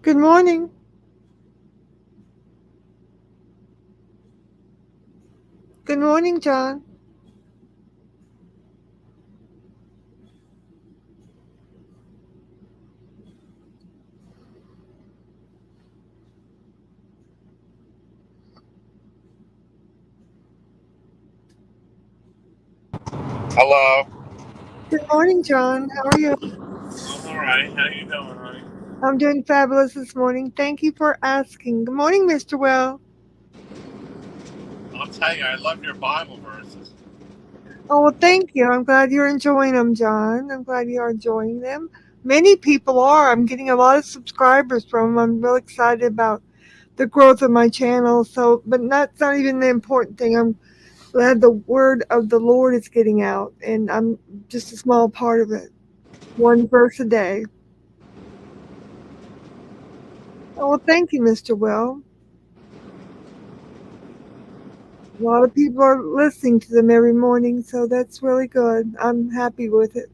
Good morning. Good morning, John. Hello. Good morning, John. How are you? I'm all right. How you doing, honey? I'm doing fabulous this morning. Thank you for asking. Good morning, Mr. Well. I'll tell you, I love your Bible verses. Oh, well, thank you. I'm glad you're enjoying them, John. I'm glad you are enjoying them. Many people are. I'm getting a lot of subscribers from them. I'm real excited about the growth of my channel. So, but that's not even the important thing. I'm glad the word of the Lord is getting out, and I'm just a small part of it. One verse a day. Oh, well, thank you, Mr. Well. A lot of people are listening to them every morning, so that's really good. I'm happy with it.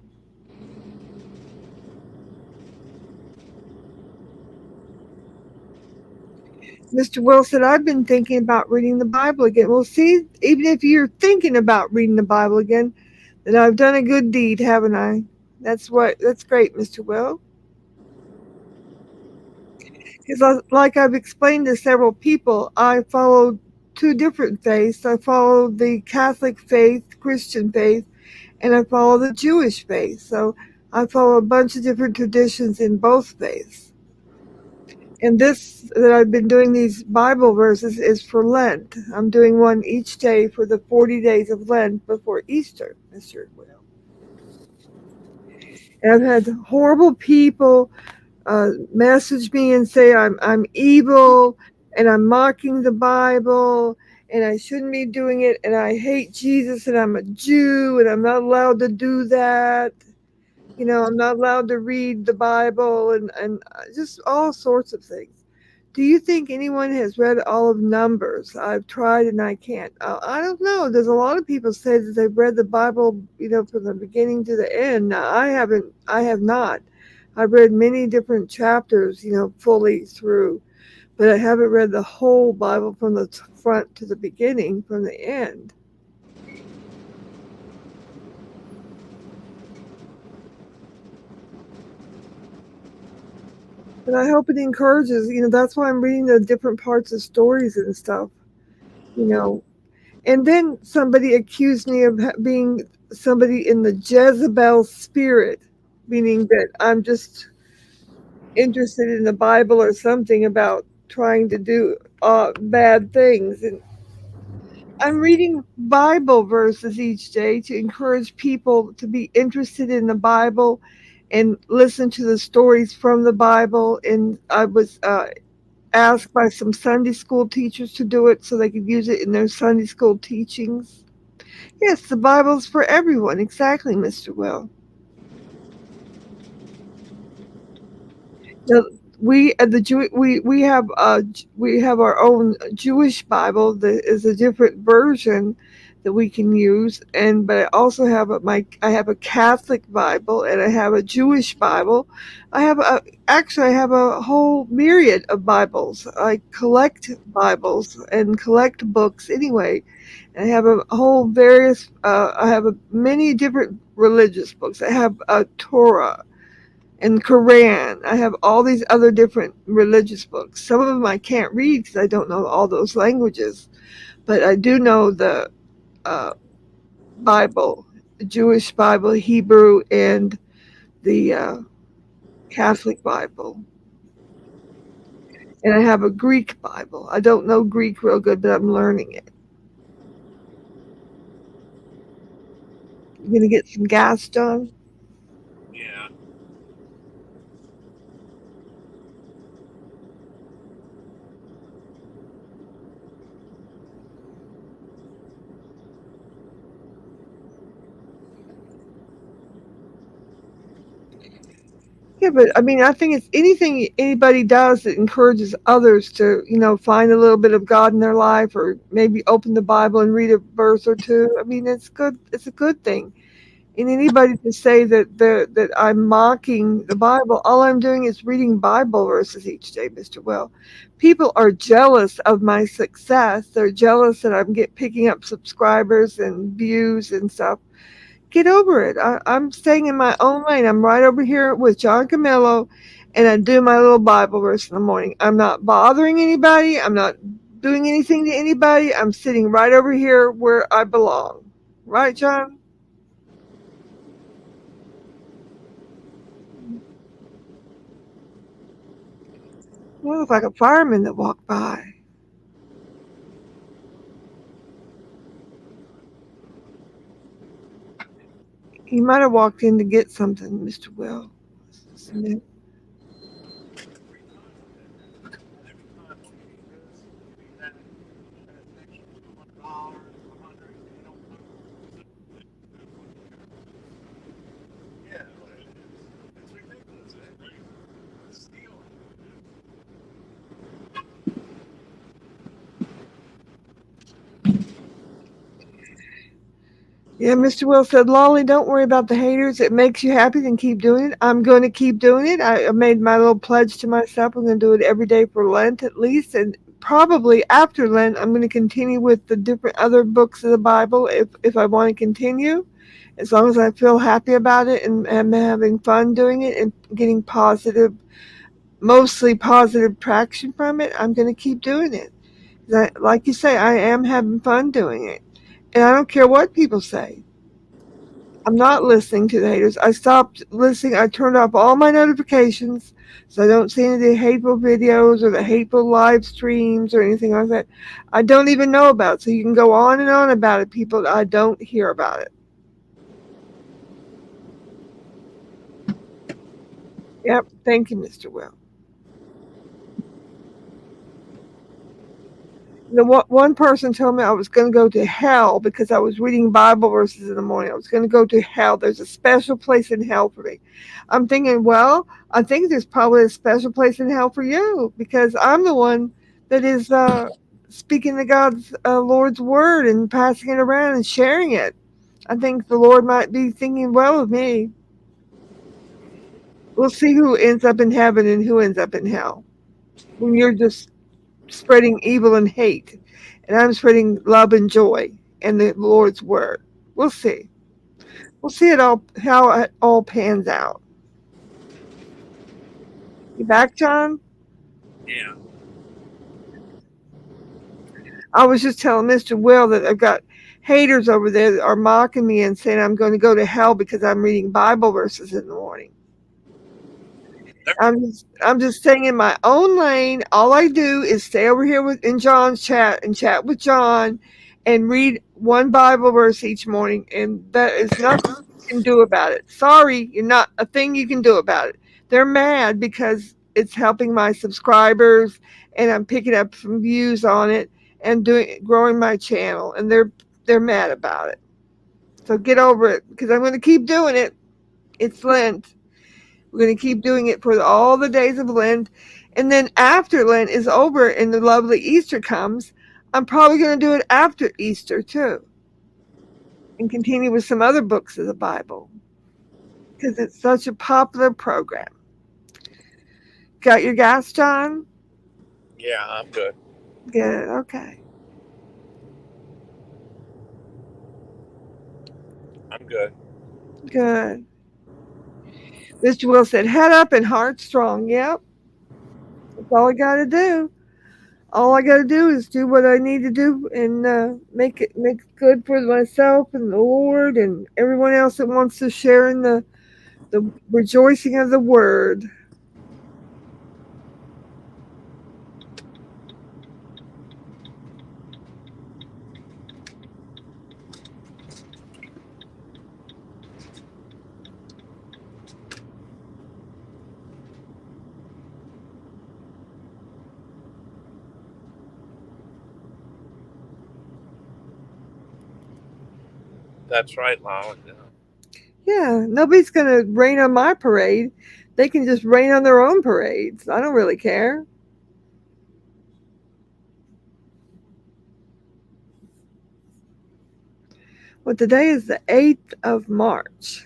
Mr. Wilson, I've been thinking about reading the Bible again. Well, see, even if you're thinking about reading the Bible again, then I've done a good deed, haven't I? That's great, Mr. Will. Because, like I've explained to several people, I follow two different faiths. I follow the Catholic faith, Christian faith, and I follow the Jewish faith. So I follow a bunch of different traditions in both faiths. And this that I've been doing these Bible verses is for Lent. I'm doing one each day for the 40 days of Lent before Easter, Mr. Will. And I've had horrible people message me and say I'm evil and I'm mocking the Bible and I shouldn't be doing it and I hate Jesus and I'm a Jew and I'm not allowed to do that. I'm not allowed to read the Bible and just all sorts of things. Do you think anyone has read all of Numbers? I've tried and I can't. I don't know. There's a lot of people say that they've read the Bible, from the beginning to the end. Now, I haven't. I have not. I've read many different chapters, fully through, but I haven't read the whole Bible from the front to the beginning, from the end. But I hope it encourages. That's why I'm reading the different parts of stories and stuff. You know, And then somebody accused me of being somebody in the Jezebel spirit, meaning that I'm just interested in the Bible or something about trying to do bad things. And I'm reading Bible verses each day to encourage people to be interested in the Bible and listen to the stories from the Bible. And I was asked by some Sunday school teachers to do it so they could use it in their Sunday school teachings. Yes, the Bible's for everyone. Exactly, Mr. Will. Now, we at the Jew we have our own Jewish Bible that is a different version that we can use, and but I also have I have a Catholic Bible and I have a Jewish Bible. I have a whole myriad of Bibles. I collect Bibles and collect books anyway. I have a whole various. I have many different religious books. I have a Torah and Quran. I have all these other different religious books. Some of them I can't read because I don't know all those languages, but I do know the uh, Bible, the Jewish Bible, Hebrew, and the Catholic Bible. And I have a Greek Bible. I don't know Greek real good, but I'm learning it. You gonna get some gas, John? Yeah. Yeah, but I mean, I think it's anything anybody does that encourages others to, find a little bit of God in their life or maybe open the Bible and read a verse or two. I mean, it's good. It's a good thing. And anybody to say that I'm mocking the Bible, all I'm doing is reading Bible verses each day, Mr. Well. People are jealous of my success. They're jealous that I'm picking up subscribers and views and stuff. Get over it. I'm staying in my own lane. I'm right over here with John Camillo, and I do my little Bible verse in the morning. I'm not bothering anybody. I'm not doing anything to anybody. I'm sitting right over here where I belong. Right, John? Well, it looked like a fireman that walked by. He might have walked in to get something, Mr. Will. Smith. Yeah, it's ridiculous. It's stealing. Yeah, Mr. Will said, Lolly, don't worry about the haters. It makes you happy, then keep doing it. I'm going to keep doing it. I made my little pledge to myself. I'm going to do it every day for Lent at least. And probably after Lent, I'm going to continue with the different other books of the Bible if I want to continue. As long as I feel happy about it and am having fun doing it and getting positive, mostly positive traction from it, I'm going to keep doing it. Like you say, I am having fun doing it. And I don't care what people say. I'm not listening to the haters. I stopped listening. I turned off all my notifications so I don't see any of the hateful videos or the hateful live streams or anything like that. I don't even know about it. So you can go on and on about it, people. I don't hear about it. Yep. Thank you, Mr. Will. One person told me I was going to go to hell because I was reading Bible verses in the morning. I was going to go to hell. There's a special place in hell for me. I'm thinking, well, I think there's probably a special place in hell for you because I'm the one that is speaking the God's Lord's word and passing it around and sharing it. I think the Lord might be thinking well of me. We'll see who ends up in heaven and who ends up in hell. When you're just spreading evil and hate, and I'm spreading love and joy and the Lord's word. We'll see. We'll see it all how it all pans out. You back, John? Yeah. I was just telling Mr. Will that I've got haters over there that are mocking me and saying I'm going to go to hell because I'm reading Bible verses in the morning. I'm just staying in my own lane. All I do is stay over here in John's chat and chat with John and read one Bible verse each morning, and that is nothing you can do about it. Sorry, you're not a thing you can do about it. They're mad because it's helping my subscribers and I'm picking up some views on it and growing my channel, and they're mad about it. So get over it because I'm going to keep doing it. It's Lent. We're going to keep doing it for all the days of Lent. And then after Lent is over and the lovely Easter comes, I'm probably going to do it after Easter too. And continue with some other books of the Bible. Because it's such a popular program. Got your gas, John? Yeah, I'm good. Good. Okay. I'm good. Good. Mr. Will said, head up and heart strong. Yep. That's all I got to do. All I got to do is do what I need to do and make it good for myself and the Lord and everyone else that wants to share in the rejoicing of the word. That's right, Lolly. Yeah, nobody's going to rain on my parade. They can just rain on their own parades. I don't really care. Well, today is the 8th of March.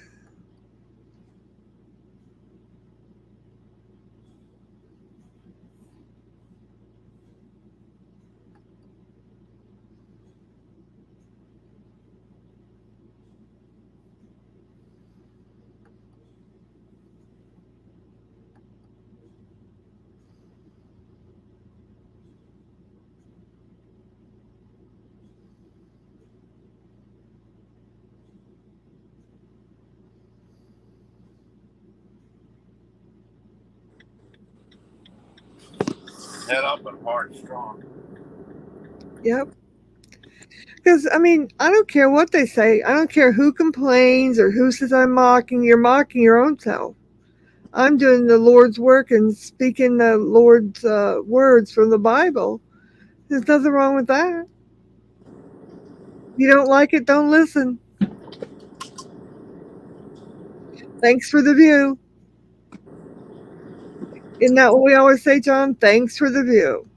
Head up and heart strong. Yep. Because, I mean, I don't care what they say. I don't care who complains or who says I'm mocking. You're mocking your own self. I'm doing the Lord's work and speaking the Lord's words from the Bible. There's nothing wrong with that. You don't like it, don't listen. Thanks for the view. Isn't that what we always say, John? Thanks for the view.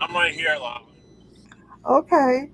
I'm right here, Lava. Okay.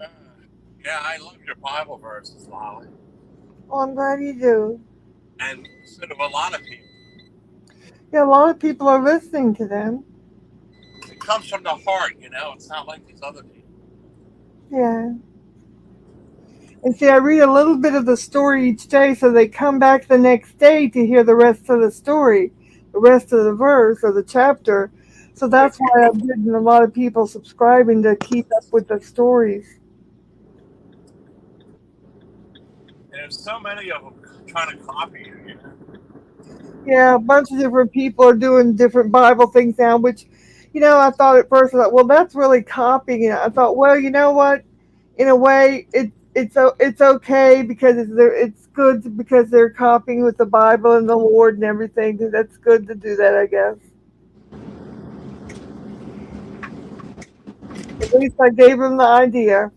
Uh, yeah, I love your Bible verses, Lolly. Well, I'm glad you do. And so do a lot of people. Yeah, a lot of people are listening to them. It comes from the heart, you know. It's not like these other people. Yeah. And see, I read a little bit of the story each day, so they come back the next day to hear the rest of the story, the rest of the verse or the chapter. So that's why I'm getting a lot of people subscribing to keep up with the stories. And there's so many of them trying to copy you, you know. Yeah, a bunch of different people are doing different Bible things now, which, I thought at first, I thought, well, that's really copying it. I thought, well, you know what? In a way, it's okay because it's good because they're copying with the Bible and the Lord and everything. That's good to do that, I guess. At least I gave him the idea.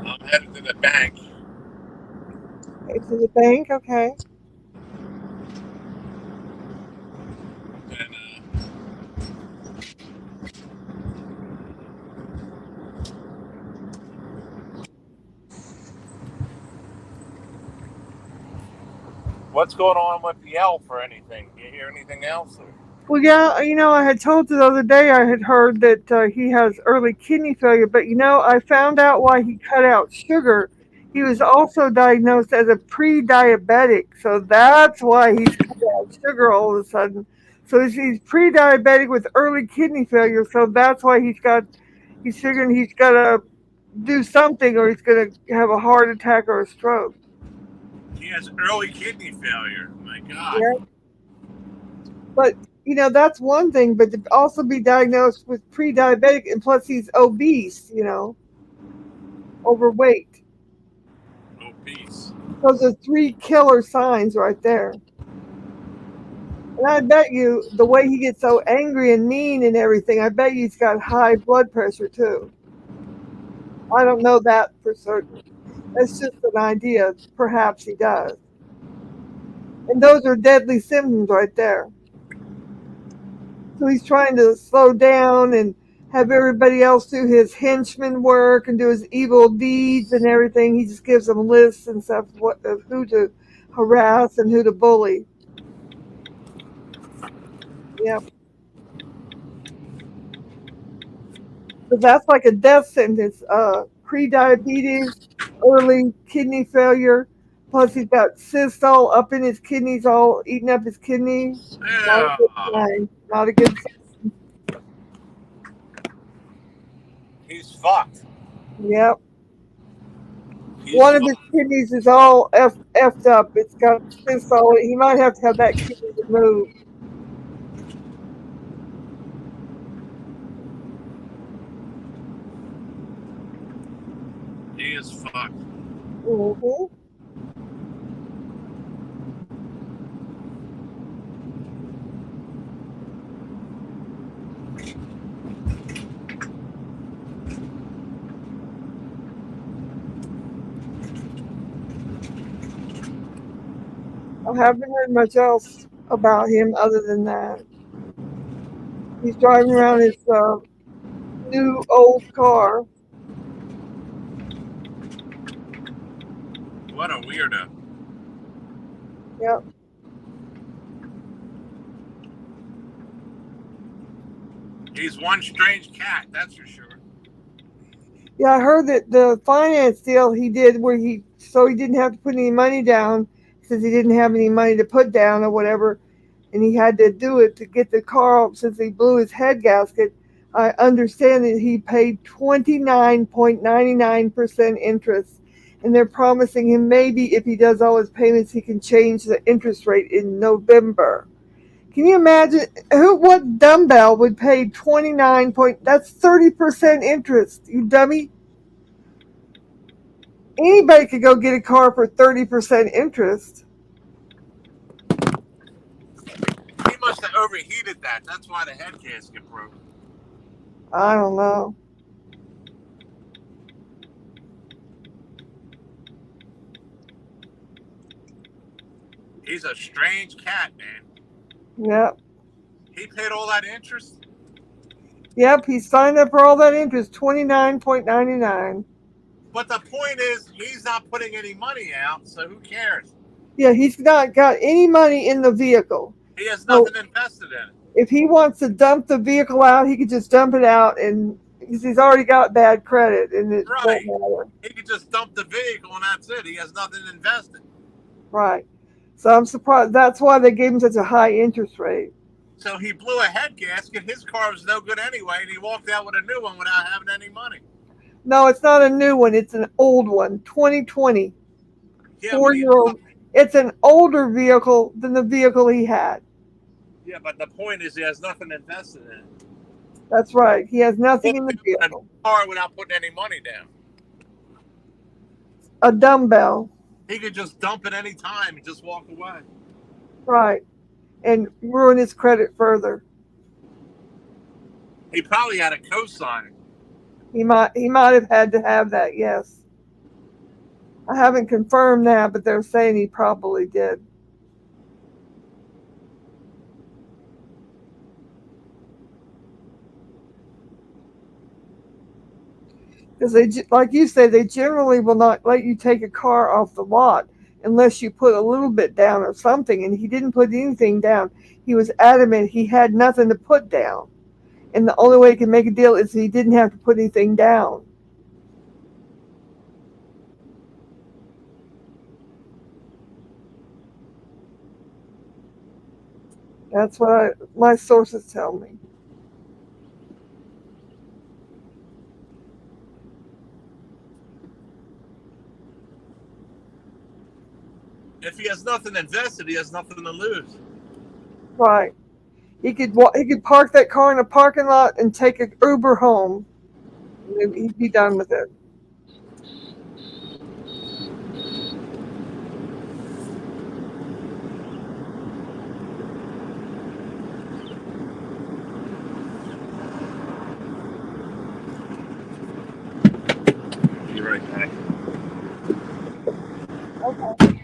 I'm headed to the bank. To the bank, okay. And what's going on with the elf or anything? You hear anything else? Well, yeah, I had told you the other day I had heard that he has early kidney failure, but I found out why he cut out sugar. He was also diagnosed as a pre-diabetic, so that's why he's cut out sugar all of a sudden. So he's pre-diabetic with early kidney failure, so that's why he's figuring he's got to do something or he's going to have a heart attack or a stroke. He has early kidney failure. My God. Yeah, but that's one thing, but to also be diagnosed with pre-diabetic and plus he's obese, overweight. Obese. Those are three killer signs right there. And I bet you the way he gets so angry and mean and everything, I bet you he's got high blood pressure too. I don't know that for certain. That's just an idea. Perhaps he does. And those are deadly symptoms right there. So he's trying to slow down and have everybody else do his henchman work and do his evil deeds and everything. He just gives them lists and stuff of who to harass and who to bully. Yep. So that's like a death sentence. Pre-diabetes, early kidney failure, plus he's got cysts all up in his kidneys, all eating up his kidney. Not a good Yeah. sign. Not a good sign. He's fucked. Yep. He's One of his fucked. kidneys is all effed up. It's got cysts all. He might have to have that kidney removed. He is fucked. Hmm. I haven't heard much else about him other than that. He's driving around his new old car. What a weirdo. Yep. He's one strange cat, that's for sure. Yeah, I heard that the finance deal he did where he didn't have to put any money down since he didn't have any money to put down or whatever, and he had to do it to get the car since he blew his head gasket. I understand that he paid 29.99% interest, and they're promising him maybe if he does all his payments, he can change the interest rate in November. Can you imagine what dumbbell would pay 29 point? That's 30% interest. You dummy! Anybody could go get a car for 30% interest. He must have overheated that. That's why the head gasket broke. I don't know. He's a strange cat, man. Yep. He paid all that interest. Yep. He signed up for all that interest, 29.99. But the point is, he's not putting any money out, so who cares? Yeah, he's not got any money in the vehicle. He has So nothing invested in it. if he wants to dump the vehicle out, he could just dump it out, and because he's already got bad credit, and it won't Right. matter. He could just dump the vehicle and that's it. He has nothing invested. Right. So I'm surprised. That's why they gave him such a high interest rate. So he blew a head gasket. His car was no good anyway, and he walked out with a new one without having any money. No, it's not a new one. It's an old one, 2020, Yeah, 4-year-old. It's an older vehicle than the vehicle he had. Yeah, but the point is, he has nothing invested in it. That's right. He has nothing in the A vehicle. car without putting any money down. A dumbbell. He could just dump it any time and just walk away. Right. And ruin his credit further. He probably had a cosigner. He might have had to have that, yes. I haven't confirmed that, but they're saying he probably did. Because they, like you say, they generally will not let you take a car off the lot unless you put a little bit down or something. And he didn't put anything down. He was adamant he had nothing to put down. And the only way he could make a deal is he didn't have to put anything down. That's what my sources tell me. If he has nothing invested, he has nothing to lose. Right. He could park that car in a parking lot and take an Uber home. He'd be done with it. Be right back. Okay.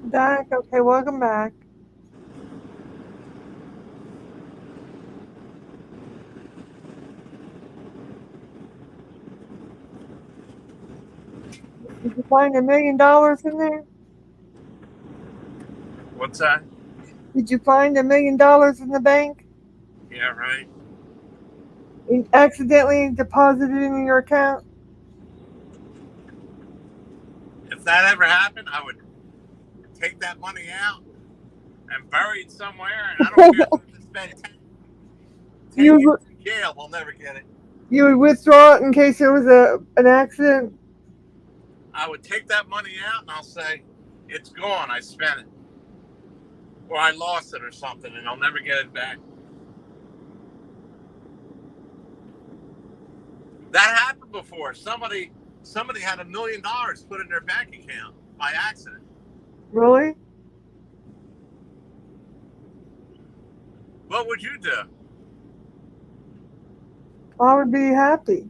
Dak, okay, welcome back. Did you find $1 million in there? What's that? Did you find $1 million in the bank? Yeah, right. You accidentally deposited it in your account? If that ever happened, I would take that money out and bury it somewhere, and I don't care if I have to spend 10 you years in jail. We'll never get it. you would withdraw it in case there was an accident? I would take that money out and I'll say, it's gone. I spent it. Or I lost it or something, and I'll never get it back. That happened before. Somebody had $1 million put in their bank account by accident. Really? What would you do? I would be happy.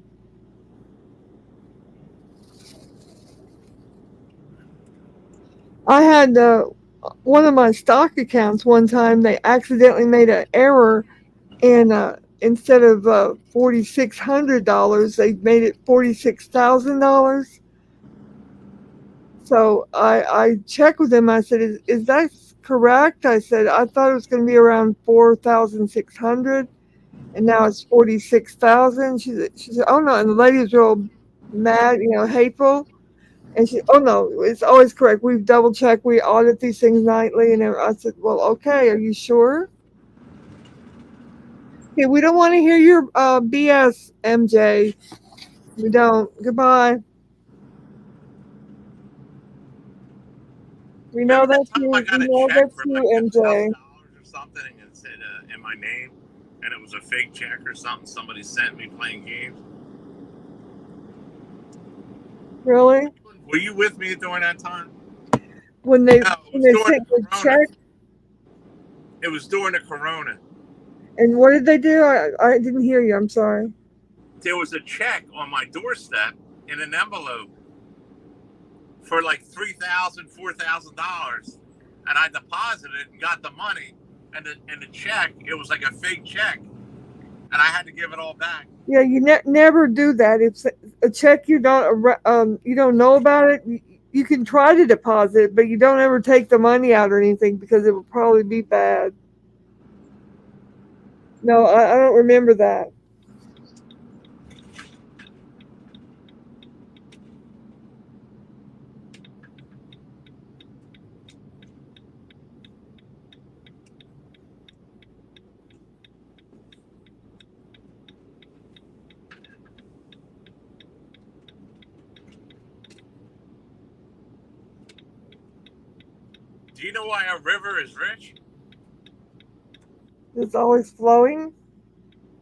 I had one of my stock accounts one time. They accidentally made an error, and instead of $4,600, they made it $46,000. So I checked with them. I said, "Is that correct?" I said, "I thought it was going to be around 4,600, and now it's 46,000." She said, "Oh no!" And the lady was real mad, hateful. And she, "Oh no, it's always correct. We've double checked. We audit these things nightly." And I said, "Well, okay. Are you sure?" Okay, we don't want to hear your BS, MJ. We don't. Goodbye. We know Remember that that's time I you. We got a know check that's for you, like $1,000 MJ. or something, and it said in my name, and it was a fake check or something somebody sent me playing games? Really? Were you with me during that time? When they No, it when was they during sent the the Corona. check, It was during the Corona. and what did they do? I didn't hear you. I'm sorry. There was a check on my doorstep in an envelope for like $3,000, $4,000, and I deposited it and got the money, and the check, it was like a fake check, and I had to give it all back. Yeah, you never do that. If a check you don't know about it, you can try to deposit it, but you don't ever take the money out or anything because it will probably be bad. No, I don't remember that. Do you know why a river is rich? It's always flowing.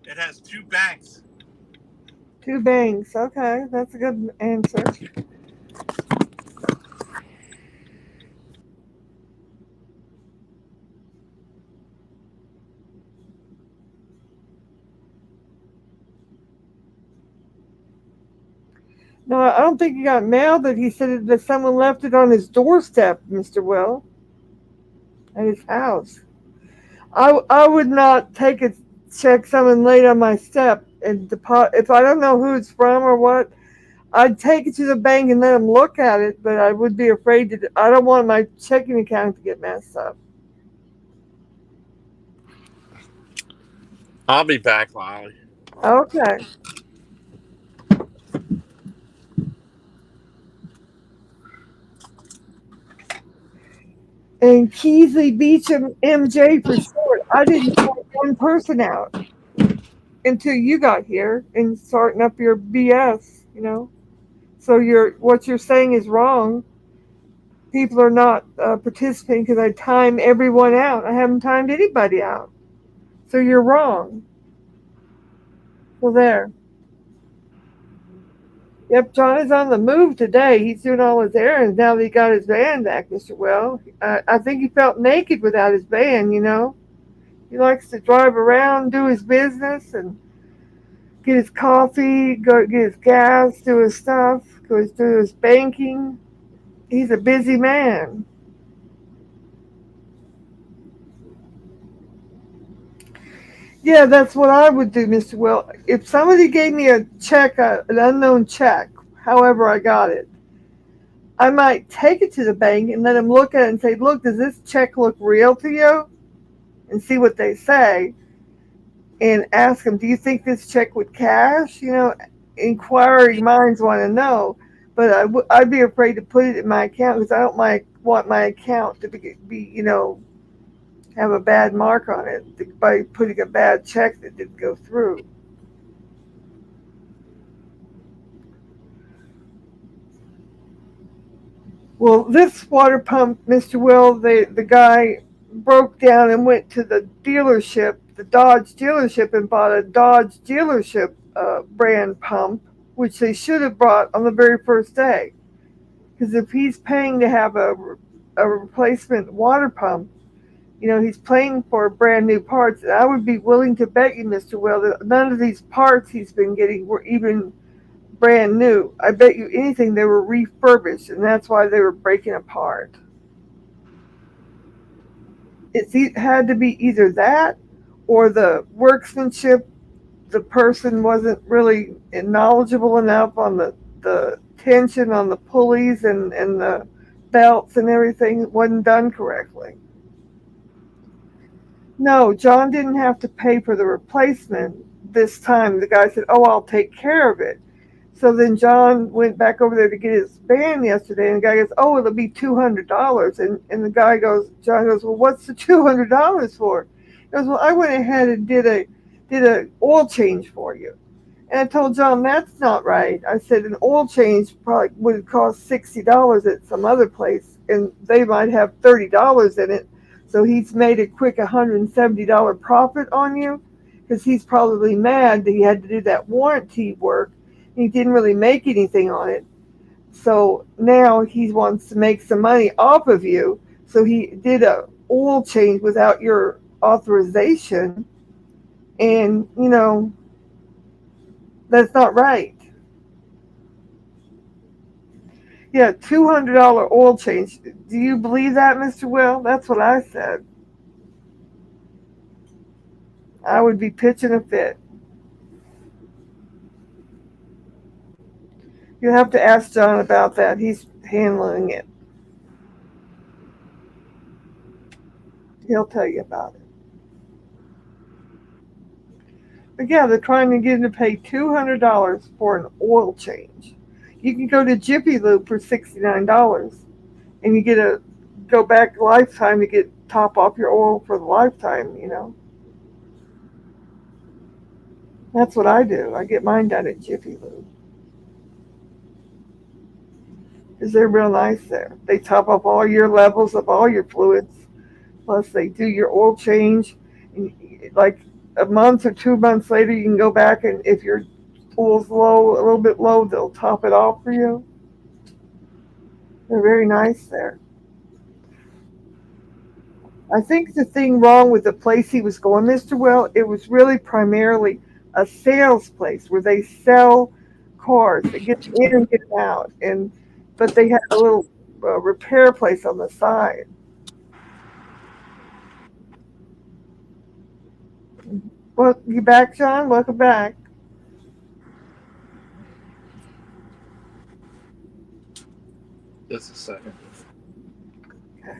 It has two banks. Two banks. Okay, that's a good answer. No, I don't think you got mail that he said that someone left it on his doorstep, Mr. Will, at his house. I would not take a check someone laid on my step and deposit if I don't know who it's from or what. I'd take it to the bank and let them look at it, but I would be afraid to. I don't want my checking account to get messed up. I'll be back, Lolly. Okay. And Keesley Beecham MJ for short. I didn't point one person out until you got here and starting up your BS. So what you're saying is wrong. People are not participating because I time everyone out. I haven't timed anybody out. So you're wrong. So there. Yep, John is on the move today. He's doing all his errands now that he got his van back, Mr. Well. I think he felt naked without his van. He likes to drive around, do his business, and get his coffee, go get his gas, do his stuff, do his banking. He's a busy man. Yeah, that's what I would do, Mr. Will. If somebody gave me a check, an unknown check, however I got it, I might take it to the bank and let them look at it and say, "Look, does this check look real to you?" And see what they say, and ask them, "Do you think this check would cash?" Inquiring minds want to know, but I'd be afraid to put it in my account because I don't want my account to be have a bad mark on it by putting a bad check that didn't go through. Well, this water pump, Mr. Will, the guy broke down and went to the dealership, the Dodge dealership, and bought a Dodge dealership brand pump, which they should have brought on the very first day. Because if he's paying to have a replacement water pump, he's paying for brand new parts. And I would be willing to bet you, Mr. Will, that none of these parts he's been getting were even brand new. I bet you anything they were refurbished, and that's why they were breaking apart. It had to be either that or the workmanship. The person wasn't really knowledgeable enough on the tension on the pulleys and the belts and everything. It wasn't done correctly. No, John didn't have to pay for the replacement this time. The guy said, "Oh, I'll take care of it." So then John went back over there to get his band yesterday, and the guy goes, "Oh, it'll be $200." And John goes, "Well, what's the $200 for?" He goes, "Well, I went ahead and did a oil change for you." And I told John that's not right. I said an oil change probably would cost $60 at some other place, and they might have $30 in it. So he's made a quick $170 profit on you because he's probably mad that he had to do that warranty work. He didn't really make anything on it. So now he wants to make some money off of you. So he did a oil change without your authorization, and that's not right. Yeah, $200 oil change. Do you believe that, Mr. Will? That's what I said. I would be pitching a fit. You'll have to ask John about that. He's handling it. He'll tell you about it. But yeah, they're trying to get him to pay $200 for an oil change. You can go to Jiffy Lube for $69, and you get a go back lifetime to get top off your oil for the lifetime. That's what I do. I get mine done at Jiffy Lube because they're real nice there. They top up all your levels of all your fluids. Plus, they do your oil change. And like a month or 2 months later, you can go back, and if your oil's low, a little bit low, they'll top it off for you. They're very nice there. I think the thing wrong with the place he was going, Mr. Well, it was really primarily a sales place where they sell cars. They get in and get out, but they had a little repair place on the side. Well, you back, John? Welcome back. Just a second. Okay.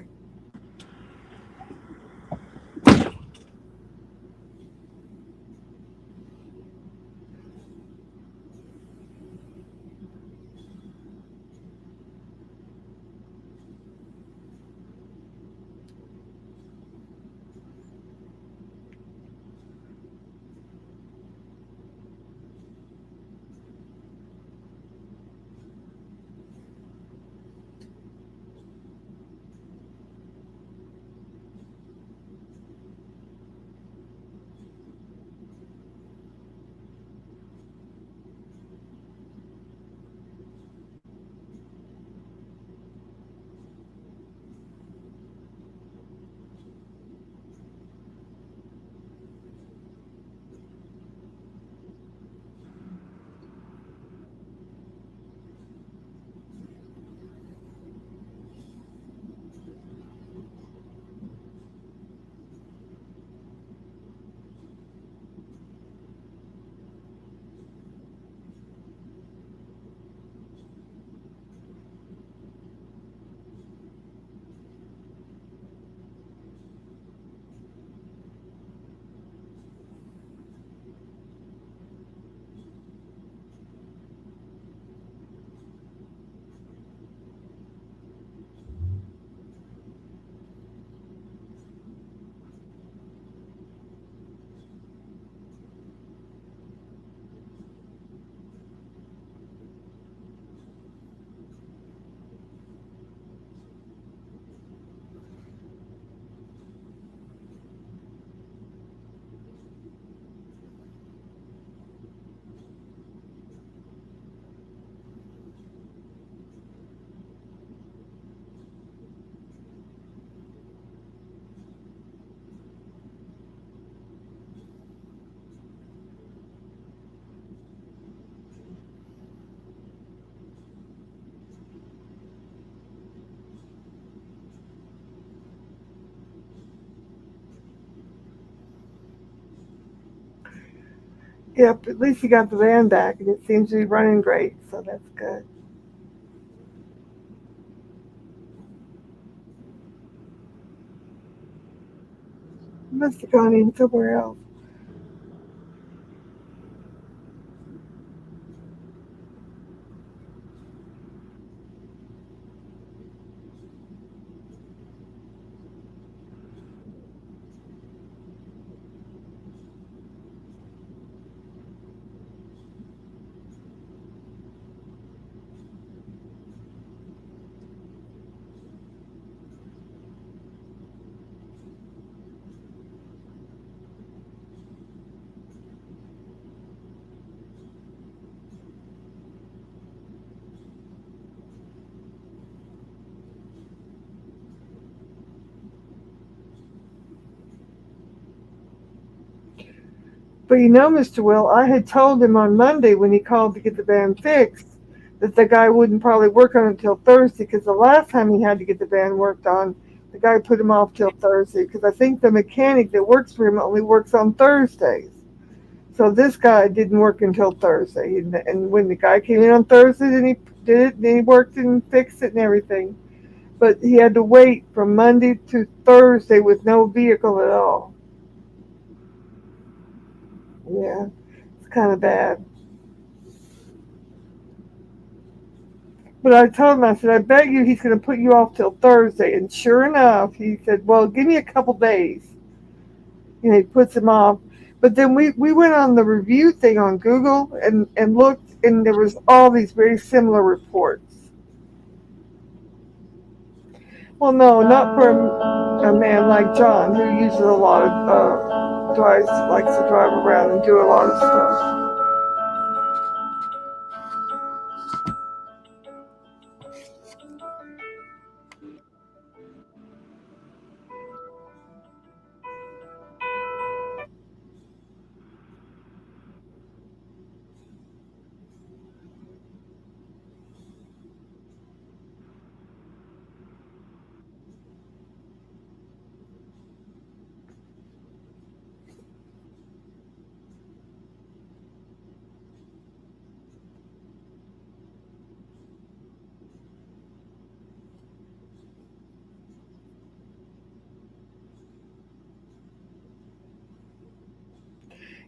Yep, at least he got the van back, and it seems to be running great, so that's good. Must have gone in somewhere else. But you know, Mr. Will, I had told him on Monday when he called to get the van fixed that the guy wouldn't probably work on it until Thursday because the last time he had to get the van worked on, the guy put him off till Thursday because I think the mechanic that works for him only works on Thursdays. So this guy didn't work until Thursday, and when the guy came in on Thursday, then he did it, then he worked and fixed it and everything. But he had to wait from Monday to Thursday with no vehicle at all. Yeah, it's kind of bad. But I told him, I said, I bet you he's going to put you off till Thursday. And sure enough, he said, well, give me a couple days. And he puts him off. But then we went on the review thing on Google and looked, and there was all these very similar reports. Well, no, not for a man like John, who uses a lot of, likes to drive around and do a lot of stuff.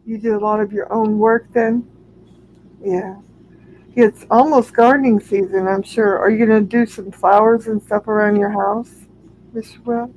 You do a lot of your own work then? Yeah. It's almost gardening season, I'm sure. Are you going to do some flowers and stuff around your house, Mr. Will?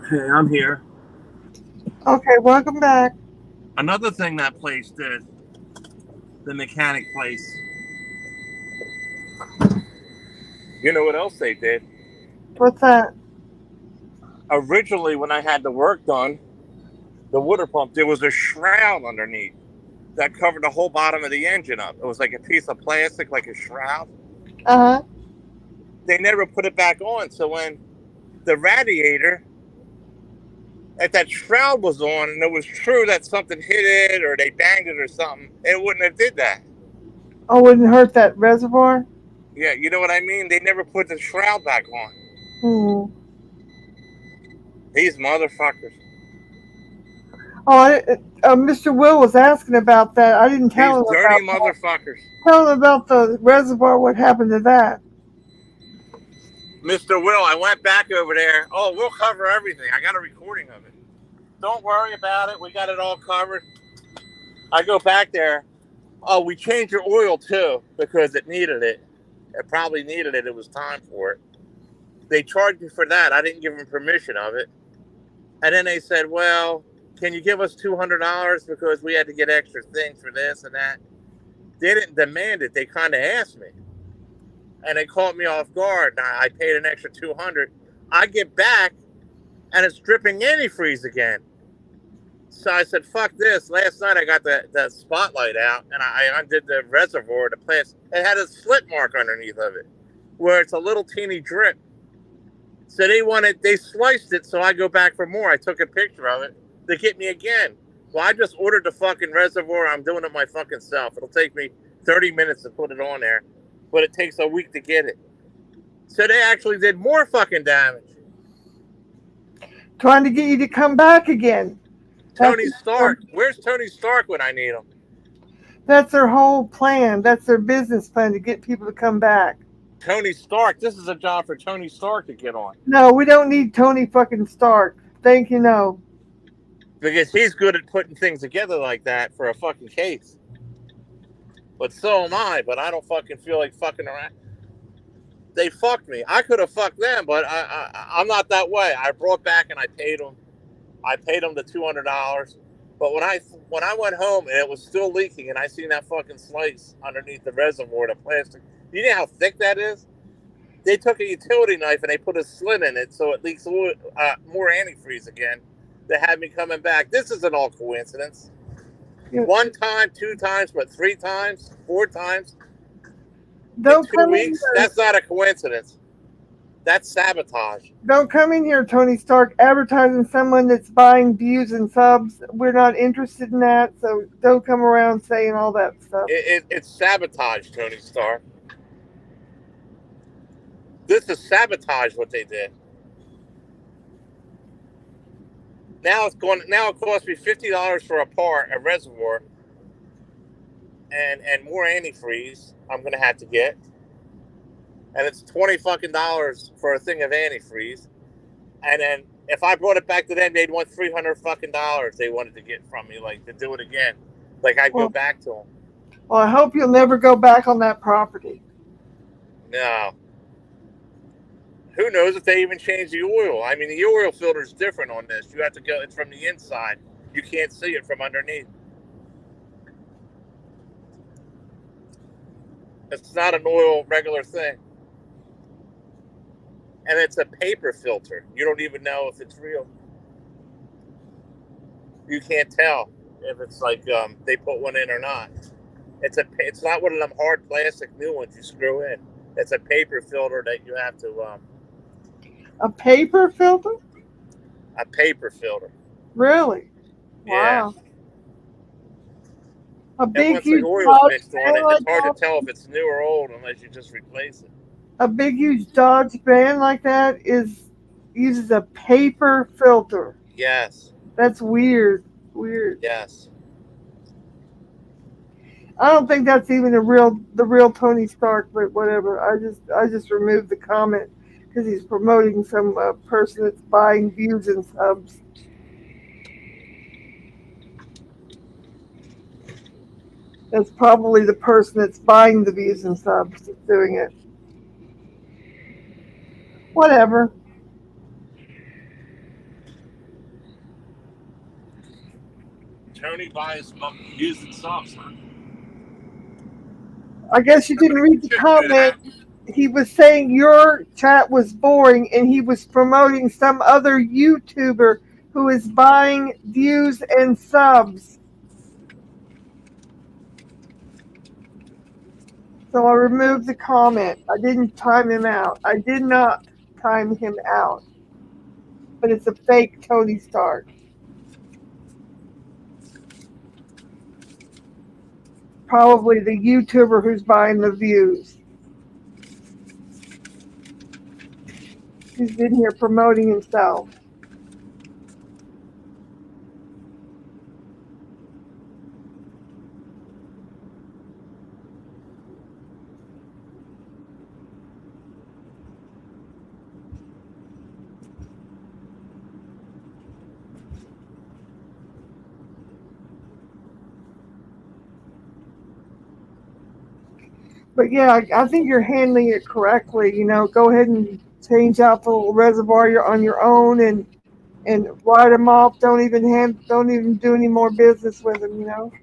Hey, I'm here. Okay, welcome back. Another thing that place did, the mechanic place. You know what else they did? What's that? Originally, when I had the work done, the water pump, there was a shroud underneath that covered the whole bottom of the engine up. It was like a piece of plastic, like a shroud. Uh-huh. They never put it back on. So when the radiator, if that shroud was on and it was true that something hit it or they banged it or something, it wouldn't have did that. Oh, wouldn't hurt that reservoir? Yeah, you know what I mean? They never put the shroud back on. Hmm. These motherfuckers. Oh, Mr. Will was asking about that. I didn't tell These him dirty about that. motherfuckers. Tell him about the reservoir. What happened to that? Mr. Will, I went back over there. Oh, we'll cover everything. I got a recording of it. Don't worry about it. We got it all covered. I go back there. Oh, we changed your oil too because it needed it. It probably needed it. It was time for it. They charged me for that. I didn't give them permission of it. And then they said, well, can you give us $200 because we had to get extra things for this and that? They didn't demand it. They kind of asked me. And they caught me off guard. I paid an extra $200. I get back and it's dripping antifreeze again. So I said, fuck this. Last night I got the spotlight out and I undid the reservoir, the plastic. It had a slit mark underneath of it where it's a little teeny drip. So they sliced it, so I go back for more. I took a picture of it. They get me again. Well, I just ordered the fucking reservoir. I'm doing it my fucking self. It'll take me 30 minutes to put it on there, but it takes a week to get it. So they actually did more fucking damage. Trying to get you to come back again. Tony Stark. Where's Tony Stark when I need him? That's their whole plan. That's their business plan to get people to come back. Tony Stark. This is a job for Tony Stark to get on. No, we don't need Tony fucking Stark. Thank you, no. Because he's good at putting things together like that for a fucking case. But so am I, but I don't fucking feel like fucking around. They fucked me. I could have fucked them, but I'm not that way. I brought back and I paid them. I paid them the $200. But when I went home and it was still leaking and I seen that fucking slice underneath the reservoir, the plastic. You know how thick that is? They took a utility knife and they put a slit in it so it leaks more antifreeze again. They had me coming back. This isn't all coincidence. Yeah. 1 time, 2 times, but 3 times, 4 times. Don't in 2 weeks? That's not a coincidence. That's sabotage. Don't come in here, Tony Stark, advertising someone that's buying views and subs. We're not interested in that, so don't come around saying all that stuff. It's sabotage, Tony Stark. This is sabotage what they did. Now it costs me $50 for a part, a reservoir, and more antifreeze I'm gonna have to get. And it's $20 fucking for a thing of antifreeze. And then if I brought it back to them, they'd want $300 fucking they wanted to get from me, like to do it again. Like I'd go back to them. Well, I hope you'll never go back on that property. No. Who knows if they even change the oil? I mean, the oil filter is different on this. You have to go, it's from the inside. You can't see it from underneath. It's not an oil regular thing. And it's a paper filter. You don't even know if it's real. You can't tell if it's like they put one in or not. It's not one of them hard plastic new ones you screw in. It's a paper filter that you have to. A paper filter? A paper filter. Really? Yeah. Wow. A big once huge the oil's Dodge mixed on it, van like it's hard that? to tell if it's new or old unless you just replace it. A big huge Dodge van like that uses a paper filter. Yes. That's weird. Weird. Yes. I don't think that's even the real Tony Stark, but whatever. I just removed the comment because he's promoting some person that's buying views and subs. That's probably the person that's buying the views and subs that's doing it. Whatever. Tony buys used and subs, huh? I guess you didn't read the Shouldn't do comment. that. He was saying your chat was boring and he was promoting some other YouTuber who is buying views and subs. So I removed the comment. I didn't time him out. I did not time him out. But it's a fake Tony Stark. Probably the YouTuber who's buying the views. He's in here promoting himself. But yeah, I think you're handling it correctly. You know, go ahead and change out the little reservoir you're on your own and write them off. Don't even do any more business with them. You know,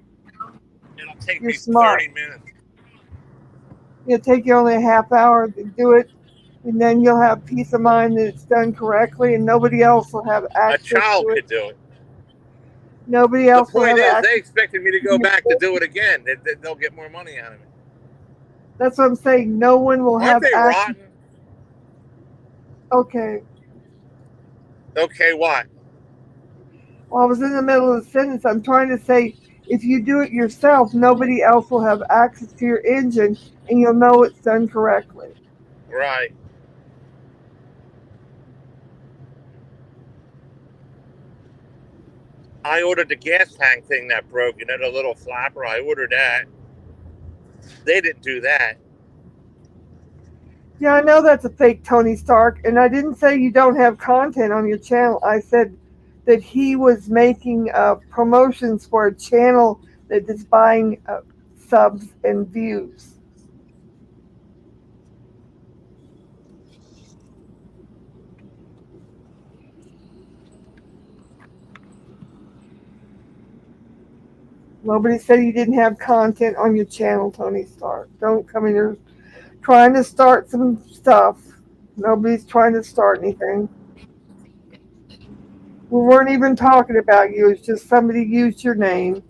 It'll take you're me smart. 30 minutes. It'll take you only a half hour to do it, and then you'll have peace of mind that it's done correctly, and nobody else will have A access child to it. could do it. Nobody The else will point have is, they access. expected me to go back to do it again. They'll get more money out of me. That's what I'm saying. No one will Aren't have they access. rotten? Okay. Okay, what? Well, I was in the middle of the sentence. I'm trying to say, if you do it yourself, nobody else will have access to your engine, and you'll know it's done correctly. Right. I ordered the gas tank thing that broke, you know, the little flapper. I ordered that. They didn't do that. Yeah, I know that's a fake Tony Stark, and I didn't say you don't have content on your channel. I said that he was making promotions for a channel that is buying subs and views. Nobody said you didn't have content on your channel, Tony Stark. Don't come in here trying to start some stuff. Nobody's trying to start anything. We weren't even talking about you. It's just somebody used your name.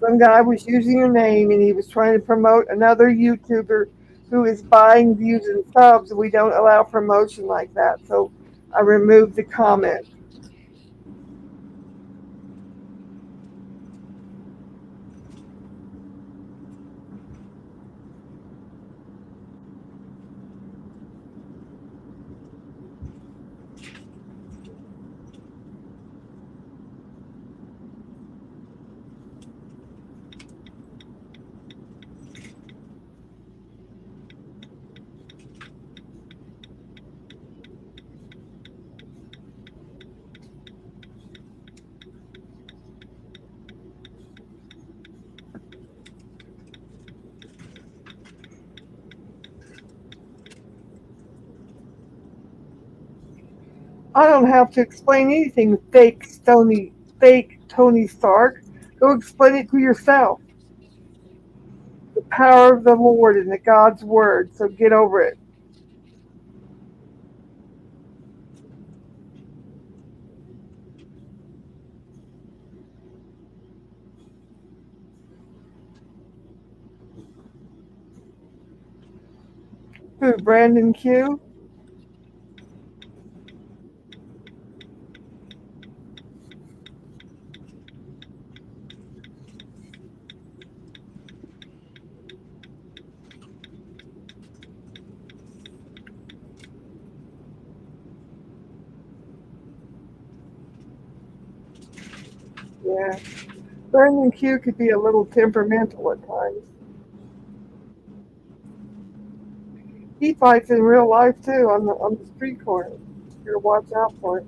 Some guy was using your name and he was trying to promote another YouTuber who is buying views and subs. We don't allow promotion like that. So I removed the comment. I don't have to explain anything, fake Tony Stark. Go explain it to yourself. The power of the Lord and the God's word. So get over it. Who, Brandon Q? Yeah. Brandon Q could be a little temperamental at times. He fights in real life too on the street corner. You gotta watch out for it.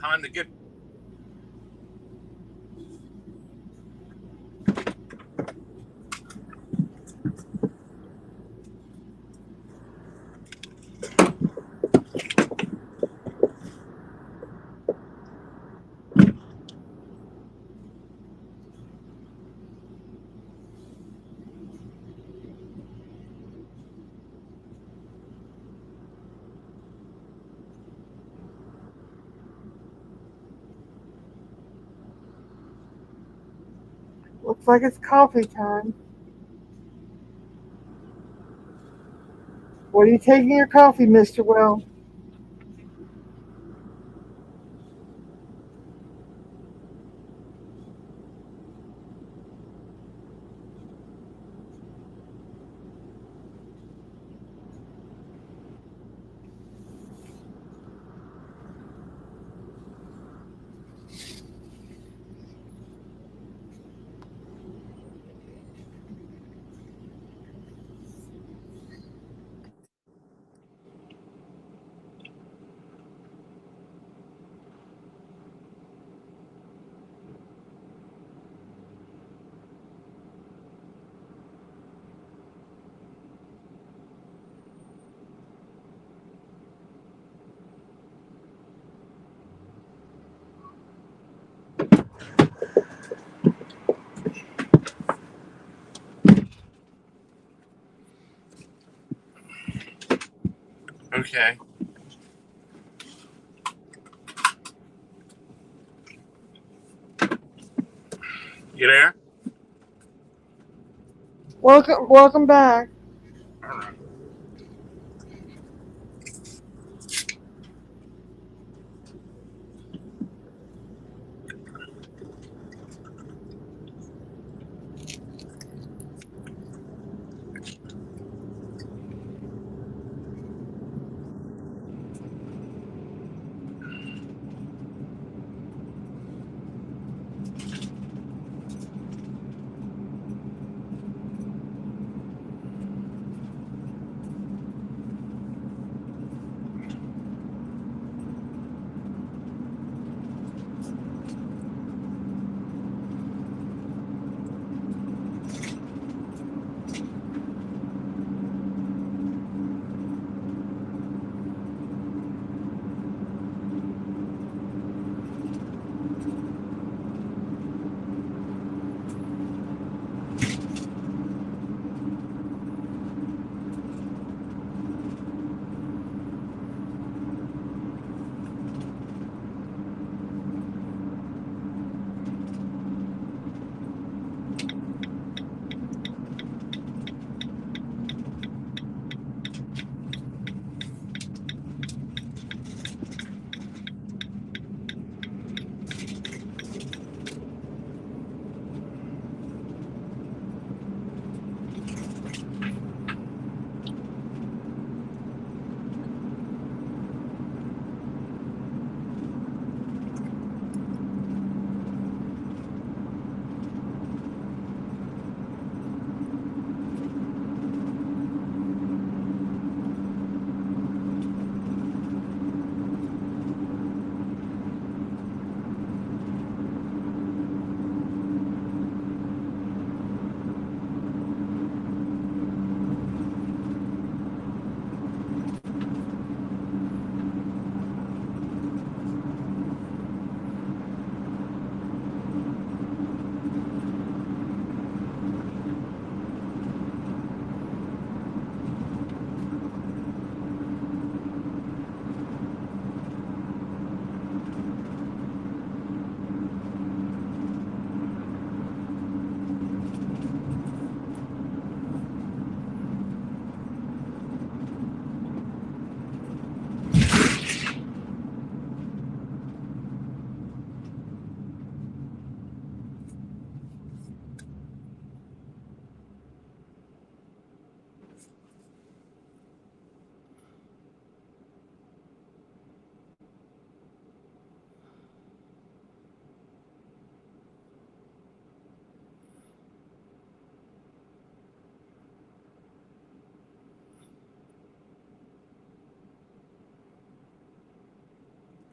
Time to get. Looks like it's coffee time. What are you taking your coffee, Mr. Well? Okay. You there? Welcome back. All right.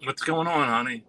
What's going on, honey?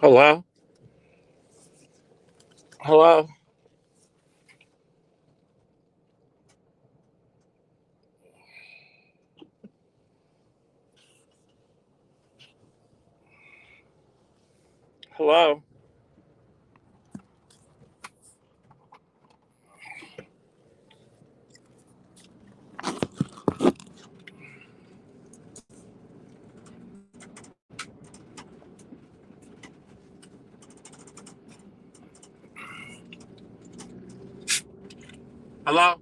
Hello? Hello? Hello? Hello?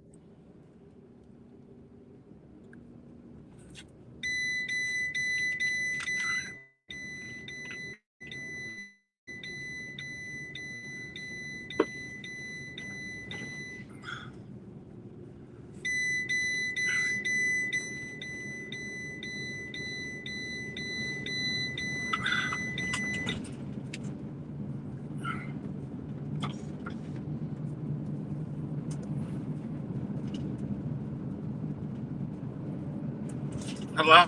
Hello?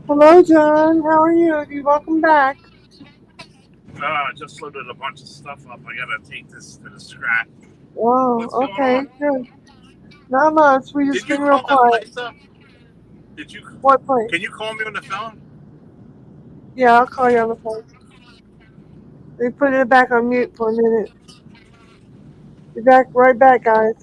Hello, John. How are you? Welcome back. I just loaded a bunch of stuff up. I gotta take this to the scrap. Oh, What's going okay, on? good. Not much. We just Did you been real call that quiet. place up? Did you? What place? Can you call me on the phone? Yeah, I'll call you on the phone. They put it back on mute for a minute. Be back, right back, guys.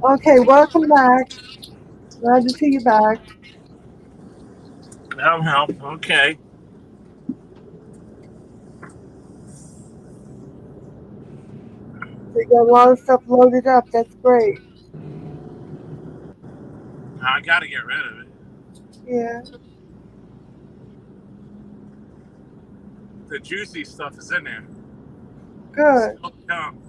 Okay, welcome back. Glad to see you back. Help. Okay. So you got a lot of stuff loaded up. That's great. I gotta get rid of it. Yeah, The juicy stuff is in there. good. Still to come.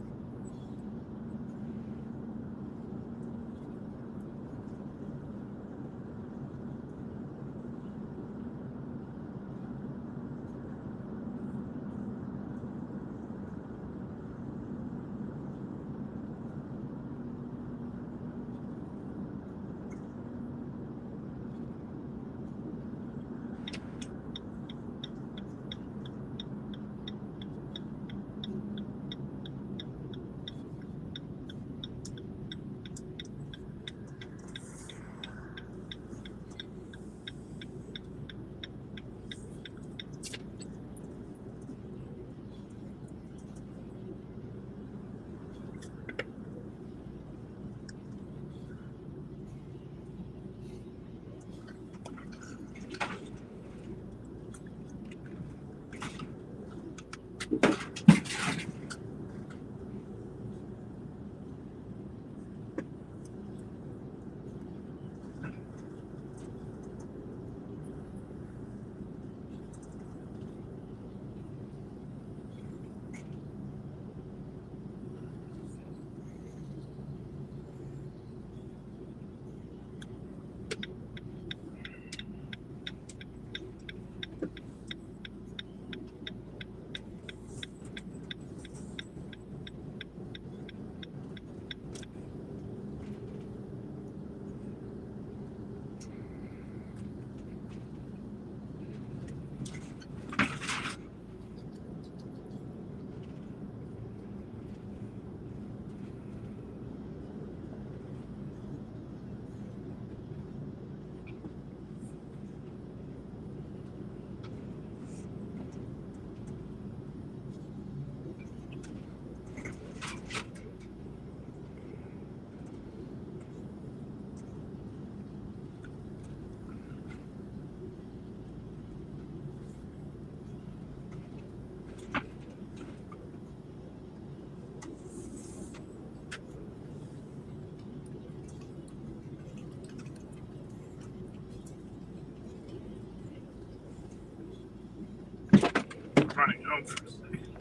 home for a second.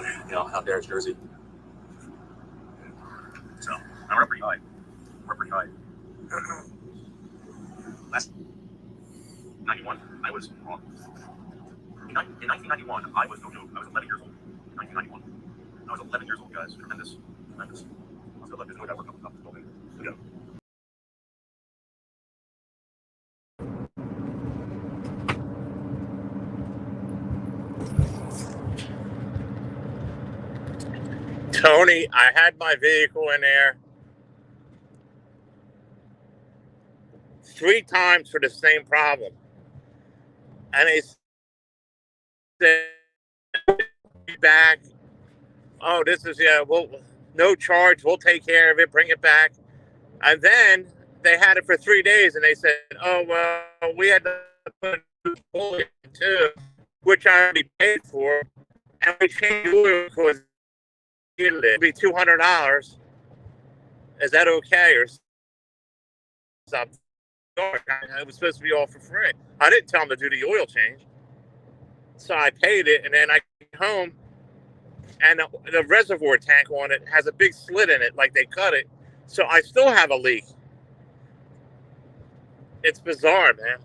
And, out there in Jersey. So we're up pretty high. Last 91, I was wrong. In 1991, I was no joke. I was 11 years old. In 1991, I was 11 years old, guys. Tremendous. Let's go look. There's no doubt we're up the building. Look at him. Tony, I had my vehicle in there 3 times for the same problem. And they said back, oh, this is, no charge. We'll take care of it. Bring it back. And then they had it for 3 days and they said, oh, well, we had to put a new oil in too, which I already paid for. And we changed the oil because it'd be $200. Is that okay or something? It was supposed to be all for free. I didn't tell them to do the oil change, so I paid it, and then I came home, and the reservoir tank on it has a big slit in it, like they cut it, so I still have a leak. It's bizarre, man.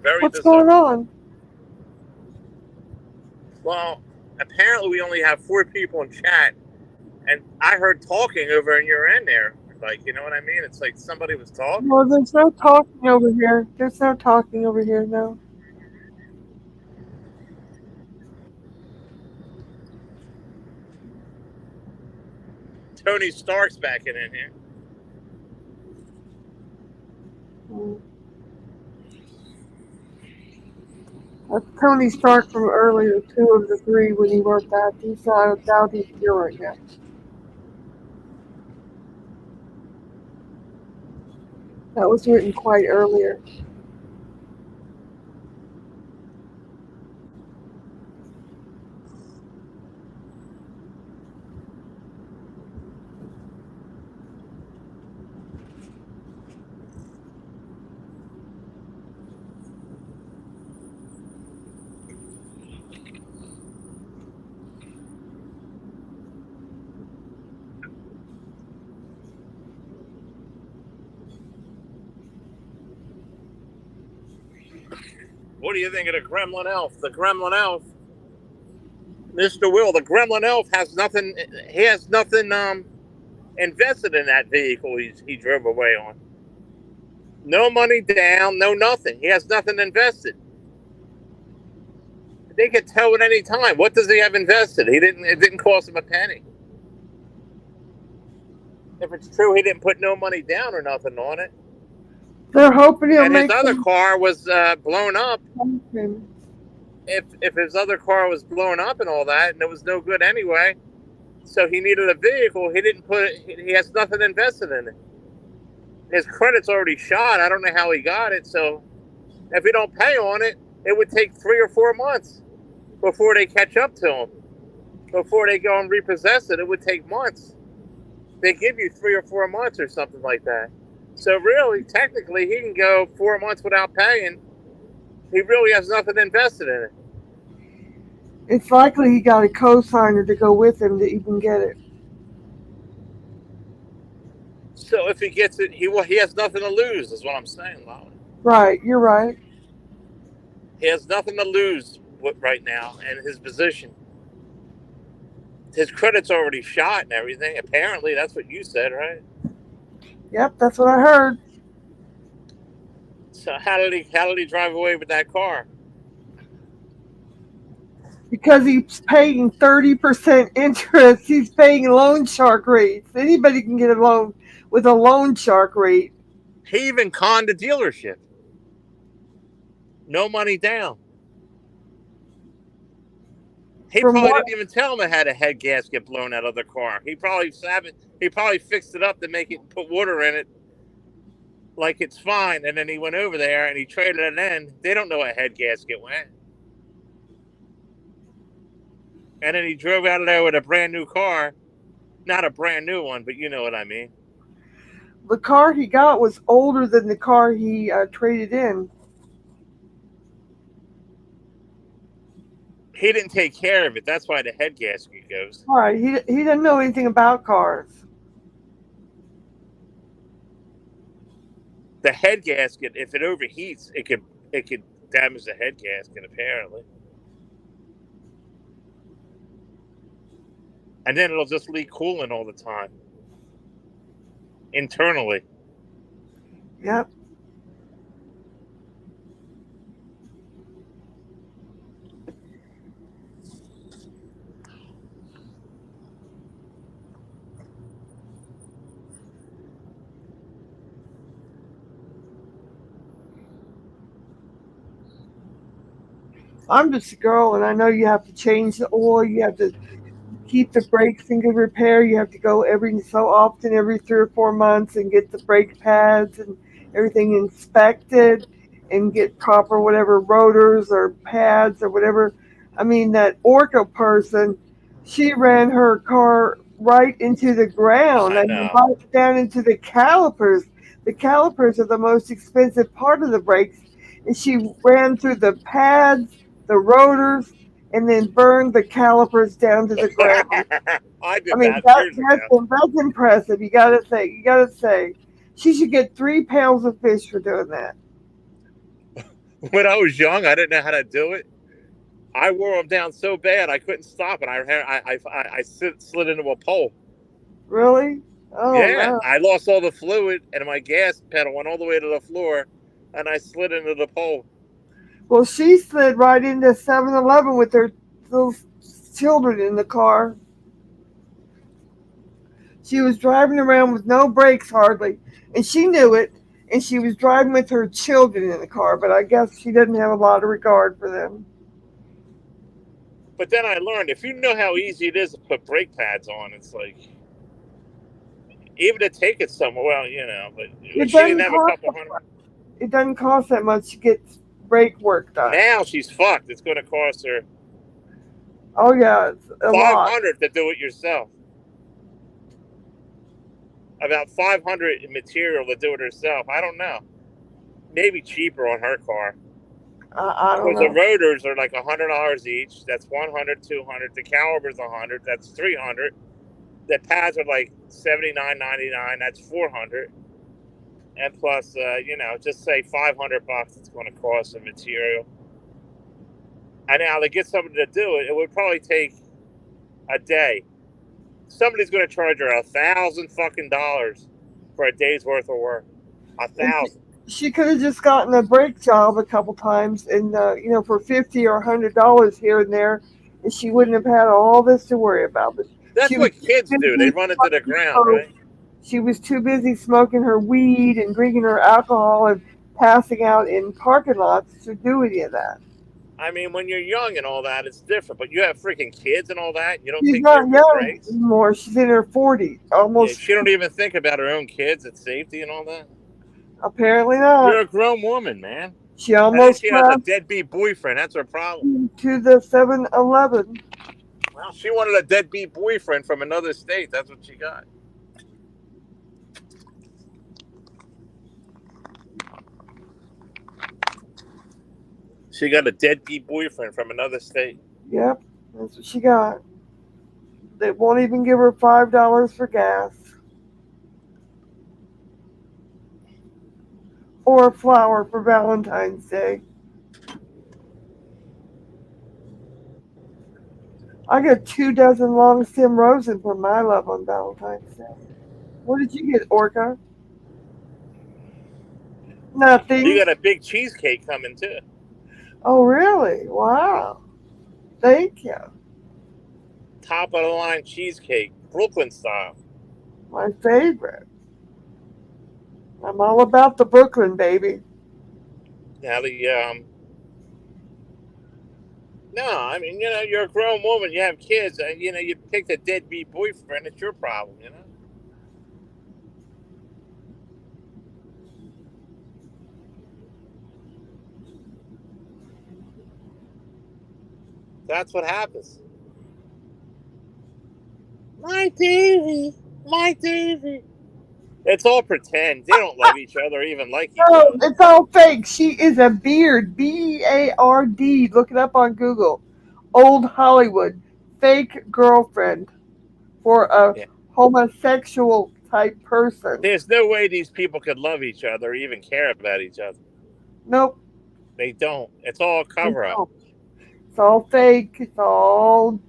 Very What's bizarre. going on? Well, apparently we only have 4 people in chat, and I heard talking over in your end there. Like, you know what I mean? It's like somebody was talking. Well, there's no talking over here. No. Tony Stark's back in here. That's Tony Stark from earlier, 2 of the 3 when he worked out. He's out he's here right now. That was written quite earlier. What do you think of the Gremlin Elf? The Gremlin Elf, Mr. Will, the Gremlin Elf has nothing. He has nothing invested in that vehicle he drove away on. No money down, no nothing. He has nothing invested. They could tow at any time. What does he have invested? It didn't cost him a penny. If it's true, he didn't put no money down or nothing on it. They're hoping he'll And make his other car was blown up. something. If his other car was blown up and all that, and it was no good anyway, so he needed a vehicle. He has nothing invested in it. His credit's already shot. I don't know how he got it. So if he don't pay on it, it would take 3 or 4 months before they catch up to him. Before they go and repossess it, it would take months. They give you 3 or 4 months or something like that. So really, technically, he can go 4 months without paying. He really has nothing invested in it. It's likely he got a co-signer to go with him to even get it. So if he gets it, he has nothing to lose, is what I'm saying, Lolly. Right, you're right. He has nothing to lose right now in his position. His credit's already shot and everything. Apparently, that's what you said, right? Yep, that's what I heard. So how did he drive away with that car? Because he's paying 30% interest. He's paying loan shark rates. Anybody can get a loan with a loan shark rate. He even conned the dealership. No money down. He From probably what? didn't even tell him it had a head gasket blown out of the car. He probably fixed it up to make it, put water in it like it's fine, and then he went over there and he traded it in. They don't know a head gasket went. And then he drove out of there with a brand new car. Not a brand new one, but you know what I mean. the car he got was older than the car he traded in. He didn't take care of it. That's why the head gasket goes. Right. He didn't know anything about cars. The head gasket, if it overheats, it could damage the head gasket apparently, and then it'll just leak coolant all the time internally. Yep. I'm just a girl, and I know you have to change the oil. You have to keep the brakes in good repair. You have to go every so often, every 3 or 4 months, and get the brake pads and everything inspected and get proper whatever rotors or pads or whatever. I mean, that Orca person, she ran her car right into the ground. I I mean, know. right down into the calipers. The calipers are the most expensive part of the brakes. And she ran through the pads, the rotors, and then burned the calipers down to the ground. I I did mean, that years ago. that's impressive. You gotta say, she should get 3 pounds of fish for doing that. When I was young, I didn't know how to do it. I wore them down so bad I couldn't stop, and I slid into a pole. Really? Oh Yeah, no. I lost all the fluid, and my gas pedal went all the way to the floor, and I slid into the pole. Well, she slid right into 7-Eleven with her little children in the car. She was driving around with no brakes hardly, and she knew it. And she was driving with her children in the car, but I guess she didn't have a lot of regard for them. But then I learned if you know how easy it is to put brake pads on, it's like even to take it somewhere. Well, but It she didn't doesn't have a cost. couple hundred. It doesn't cost that much to get brake work done. Now she's fucked. It's going to cost her Oh yeah, it's a lot. $500 to do it yourself. About $500 in material to do it herself. I don't know. Maybe cheaper on her car. I don't Because the know. rotors are like $100 each. That's $100, $200. The caliber's $100. That's $300. The pads are like $79.99. That's $400. And plus, just say $500 it's going to cost in material. And now to get somebody to do it, it would probably take a day. Somebody's going to charge her $1,000 for a day's worth of work. $1,000. She could have just gotten a brake job a couple times, and for $50 or $100 here and there, and she wouldn't have had all this to worry about. But That's what kids do. They run into the ground, right? She was too busy smoking her weed and drinking her alcohol and passing out in parking lots to do any of that. I mean, when you're young and all that, it's different. But you have freaking kids and all that, and you don't She's take care not of your young brakes. anymore. She's in her 40s, Yeah, almost. she don't even think about her own kids and safety and all that. Apparently not. You're a grown woman, man. She And then almost she has a crashed deadbeat boyfriend. That's her problem. to the 7-Eleven. Well, she wanted a deadbeat boyfriend from another state. That's what she got. She got a deadbeat boyfriend from another state. Yep, that's what she got. They won't even give her $5 for gas. Or a flower for Valentine's Day. I got 2 dozen long stem roses for my love on Valentine's Day. What did you get, Orca? Nothing. You got a big cheesecake coming too. Oh, really? Wow. Thank you. Top of the line cheesecake, Brooklyn style. My favorite. I'm all about the Brooklyn, baby. Now no, I mean, you're a grown woman, you have kids, and you picked a deadbeat boyfriend. It's your problem, That's what happens. My Davy. It's all pretend. They don't love each other or even like each No, other. it's all fake. She is a Beard, Beard. Look it up on Google. Old Hollywood, fake girlfriend for a Yeah. homosexual type person. There's no way these people could love each other or even care about each other. Nope. They don't. It's all a cover up. It's all fake. It's all.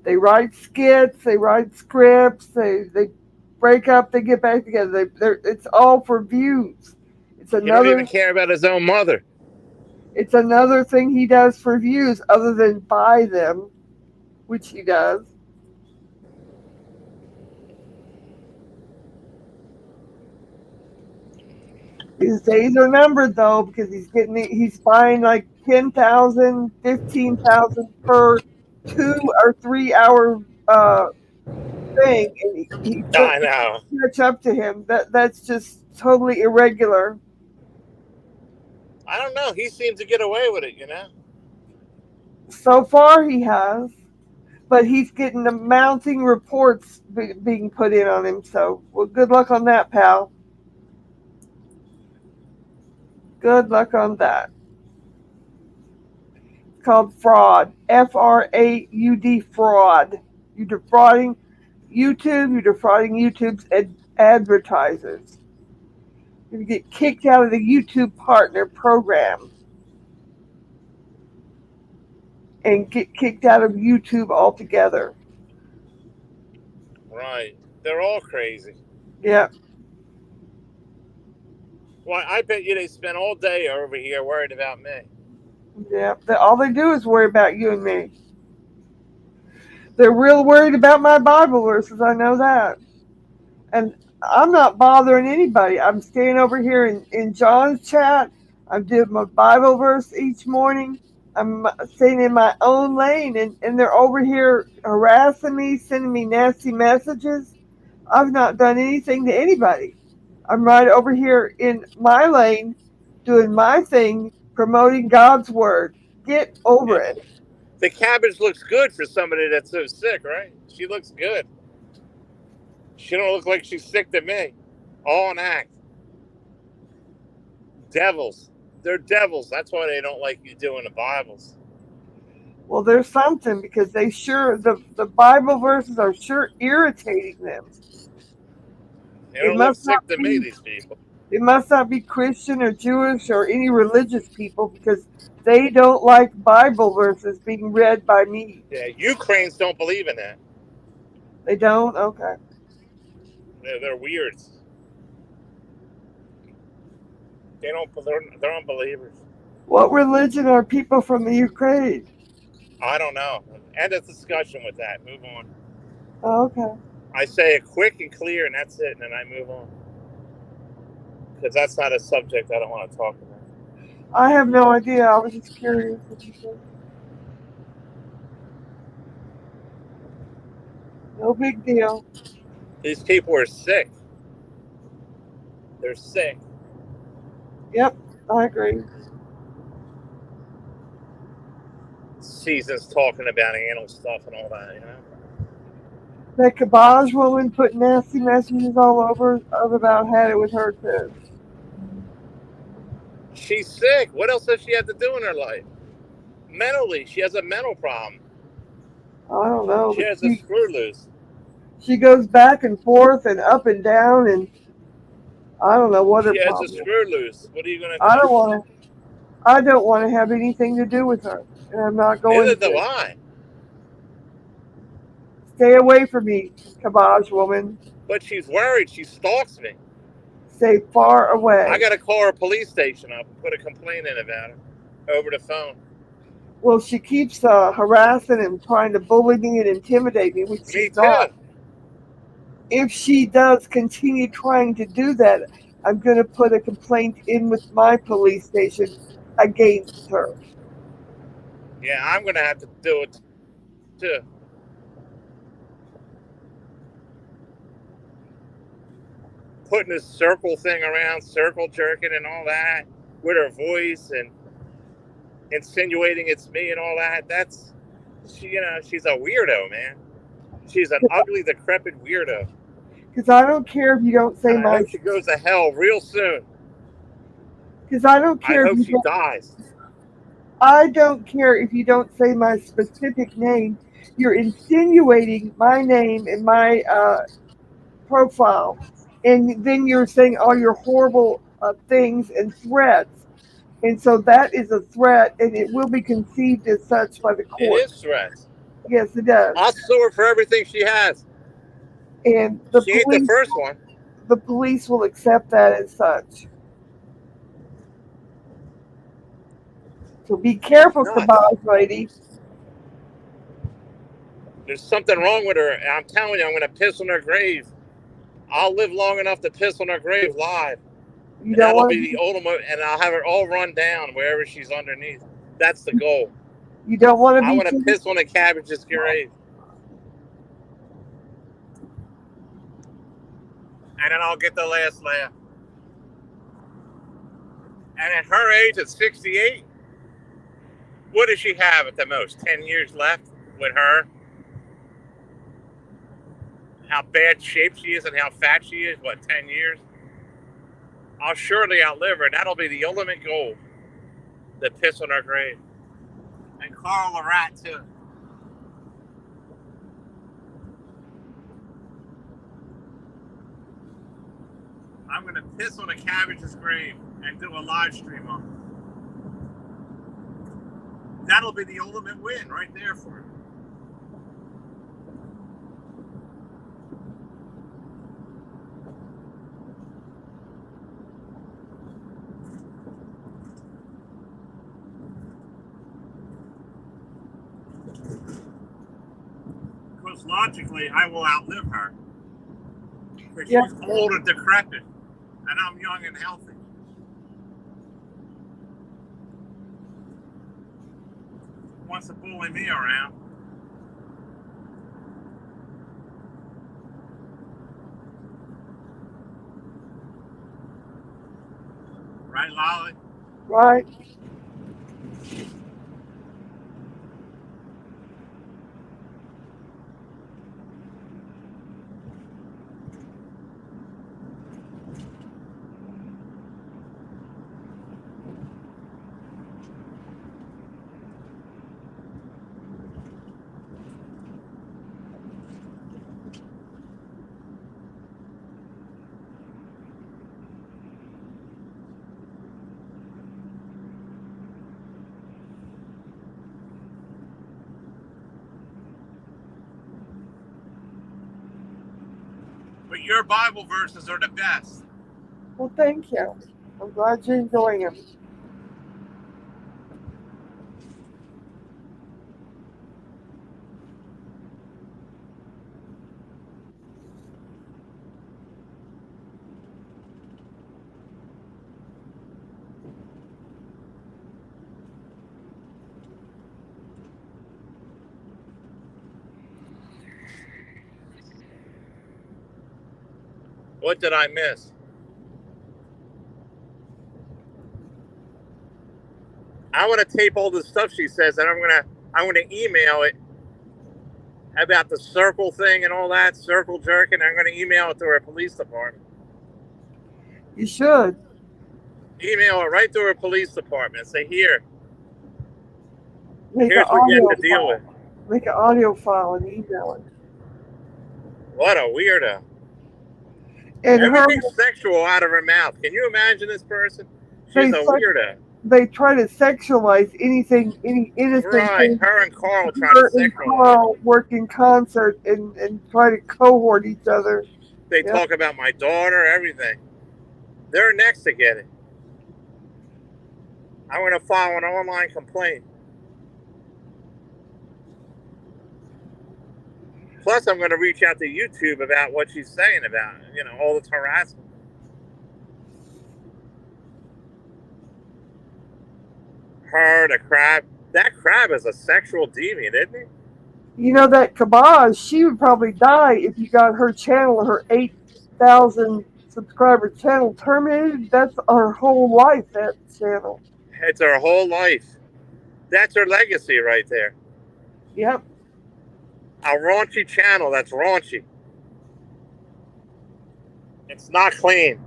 They write skits. They write scripts. They break up. They get back together. It's all for views. It's He don't even another. care about his own mother. It's another thing he does for views, other than buy them, which he does. His days are numbered though, because he's buying like 10,000, 15,000 per 2 or 3 hour thing, and he I can't know. catch up to him. That's just totally irregular. I don't know. He seems to get away with it, you know? So far, he has, but he's getting the mounting reports being put in on him. So, well, good luck on that, pal. Good luck on that. It's called fraud. FRAUD, fraud. You're defrauding YouTube. You're defrauding YouTube's advertisers. You get kicked out of the YouTube Partner Program and get kicked out of YouTube altogether. Right. They're all crazy. Yeah. Well, I bet you they spend all day over here worried about me. Yeah. All they do is worry about you and me. They're real worried about my Bible verses. I know that. And I'm not bothering anybody. I'm staying over here in John's chat. I'm doing my Bible verse each morning. I'm staying in my own lane, and they're over here harassing me, sending me nasty messages. I've not done anything to anybody. I'm right over here in my lane, doing my thing, promoting God's word. Get over it. The cabbage looks good for somebody that's so sick, right? She looks good. She don't look like she's sick to me. All an act. Devils. They're devils. That's why they don't like you doing the Bibles. Well, there's something, because the Bible verses are sure irritating them. They don't look sick to me, these people. They must not be Christian or Jewish or any religious people, because they don't like Bible verses being read by me. Yeah, Ukrainians don't believe in that. They don't? Okay. They're weirds. They're unbelievers. What religion are people from the Ukraine? I don't know. End of discussion with that. Move on. Oh, okay. I say it quick and clear, and that's it, and then I move on. Because that's not a subject I don't want to talk about. I have no idea. I was just curious what you said. No big deal. These people are sick. They're sick. Yep, I agree. Season's talking about anal stuff and all that, you know? That Kabaj woman put nasty messages all over. I've about had it with her too. She's sick. What else does she have to do in her life? Mentally, she has a mental problem. I don't know. She has a screw loose. She goes back and forth and up and down, and I don't know what her She has problem a is. screw loose. What are you going to do? I don't want to have anything to do with her, and I'm not going Neither to. do I. Stay away from me, Kabaj woman. But she's worried. She stalks me. Stay far away. I got to call her police station up and put a complaint in about her over the phone. Well, she keeps harassing and trying to bully me and intimidate me, which Me she's too. not. If she does continue trying to do that, I'm going to put a complaint in with my police station against her. Yeah, I'm going to have to do it too. Putting this circle thing around, circle jerking and all that with her voice and insinuating it's me and all that. She's a weirdo, man. She's an ugly, decrepit weirdo. Because I don't care if you don't say And I my. hope she goes to hell real soon. Because I don't I care if hope you she don't. dies. I don't care if you don't say my specific name. You're insinuating my name in my profile, and then you're saying all your horrible things and threats. And so that is a threat, and it will be conceived as such by the It court. is threats. Yes, it does. I'll sue her for everything she has. And She ain't the first one. the police will accept that as such. So be careful, Nuts. Kabaj lady. There's something wrong with her. And I'm telling you, I'm going to piss on her grave. I'll live long enough to piss on her grave live. You And don't that'll want be the to. ultimate. And I'll have her all run down wherever she's underneath. That's the goal. You don't want to I be. want to piss on a cabbage's grave. And then I'll get the last laugh. And at her age, at 68, what does she have at the most? 10 years left with her? How bad shape she is and how fat she is? What, 10 years? I'll surely outlive her. That'll be the ultimate goal. The piss on her grave. And Carl the rat, too. I'm going to piss on a cabbage's grave and do a live stream on it. That'll be the ultimate win right there for her. Because logically, I will outlive her. Because Yeah. she's old and decrepit, and I'm young and healthy. Wants to bully me around. Right, Lolly? Right. But your Bible verses are the best. Well, thank you. I'm glad you're enjoying them. What did I miss? I want to tape all the stuff she says, and I'm gonna email it about the circle thing and all that, circle jerking. I'm gonna email it to her police department. You should. Email it right to her police department. Say, here, Make here's an what you audio have to deal file. with. Make an audio file and email it. What a weirdo. And her, Everything's sexual out of her mouth. Can you imagine this person? She's They a suck- weirdo. they try to sexualize anything, any innocent Right. thing. Her and Carl trying to Her and sexualize. Carl work in concert and try to cohort each other. They Yeah. talk about my daughter, everything. They're next to get it. I'm going to file an online complaint. Plus, I'm going to reach out to YouTube about what she's saying about, all this harassment. Her, the crab. That crab is a sexual deviant, isn't he? You know that Kabaj, she would probably die if you got her channel, her 8,000 subscriber channel terminated. That's her whole life, that channel. It's her whole life. That's her legacy right there. Yep. A raunchy channel that's raunchy. It's not clean.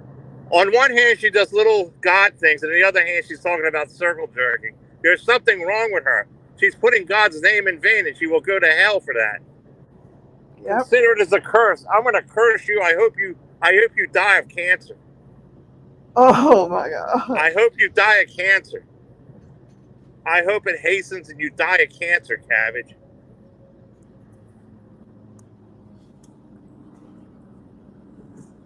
On one hand, she does little God things, and on the other hand, she's talking about circle jerking. There's something wrong with her. She's putting God's name in vain, and she will go to hell for that. Yep. Consider it as a curse. I'm going to curse you. I hope you die of cancer. Oh my God. I hope you die of cancer. I hope it hastens and you die of cancer, Cabbage.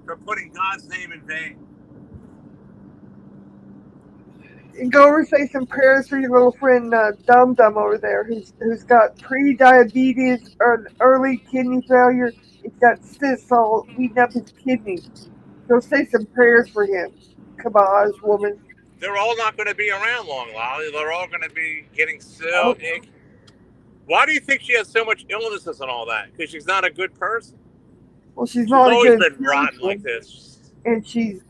For putting God's name in vain. And go over and say some prayers for your little friend Dum Dum over there, who's got pre-diabetes or early kidney failure. He's got cysts all eating up his kidneys. Go say some prayers for him, Kabaj woman. They're all not going to be around long, Lolly. They're all going to be getting so icky. Why do you think she has so much illnesses and all that? Because she's not a good person. Well, she's not always a good been rotten like this. And she's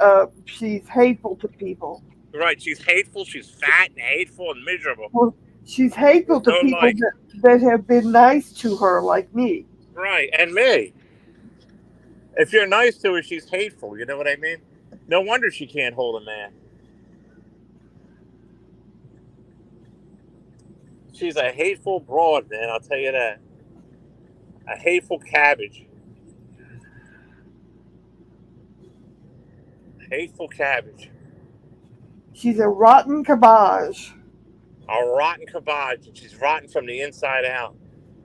hateful to people. Right, she's hateful, she's fat and hateful and miserable. Well, she's hateful to people that have been nice to her, like me. Right, and me. If you're nice to her, she's hateful, you know what I mean? No wonder she can't hold a man. She's a hateful broad, man, I'll tell you that. A hateful cabbage. Hateful cabbage. She's a rotten Kabaj. A rotten Kabaj, and she's rotten from the inside out.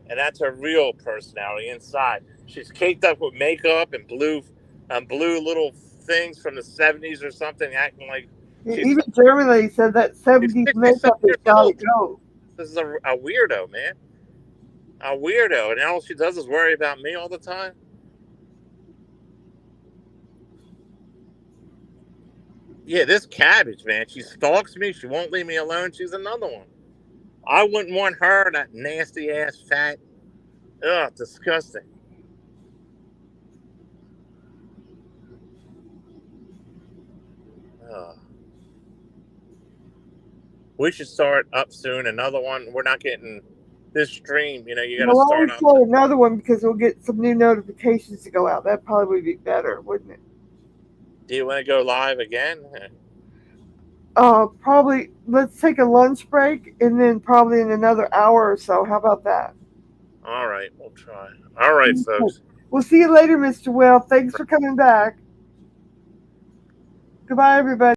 And that's her real personality inside. She's caked up with makeup and blue little things from the 70s or something, acting like... Even Germany said that 70s makeup is gotta go. This is a weirdo, man. A weirdo. And all she does is worry about me all the time. Yeah, this cabbage, man. She stalks me. She won't leave me alone. She's another one. I wouldn't want her, that nasty ass fat. Ugh, disgusting. Ugh. We should start up soon. Another one. We're not getting this stream. You know, you got to start up. Well, another one because we'll get some new notifications to go out. That probably would be better, wouldn't it? Do you want to go live again? Probably. Let's take a lunch break and then probably in another hour or so. How about that? All right, we'll try. All right, folks. We'll see you later, Mr. Will. Thanks for coming back. Goodbye, everybody.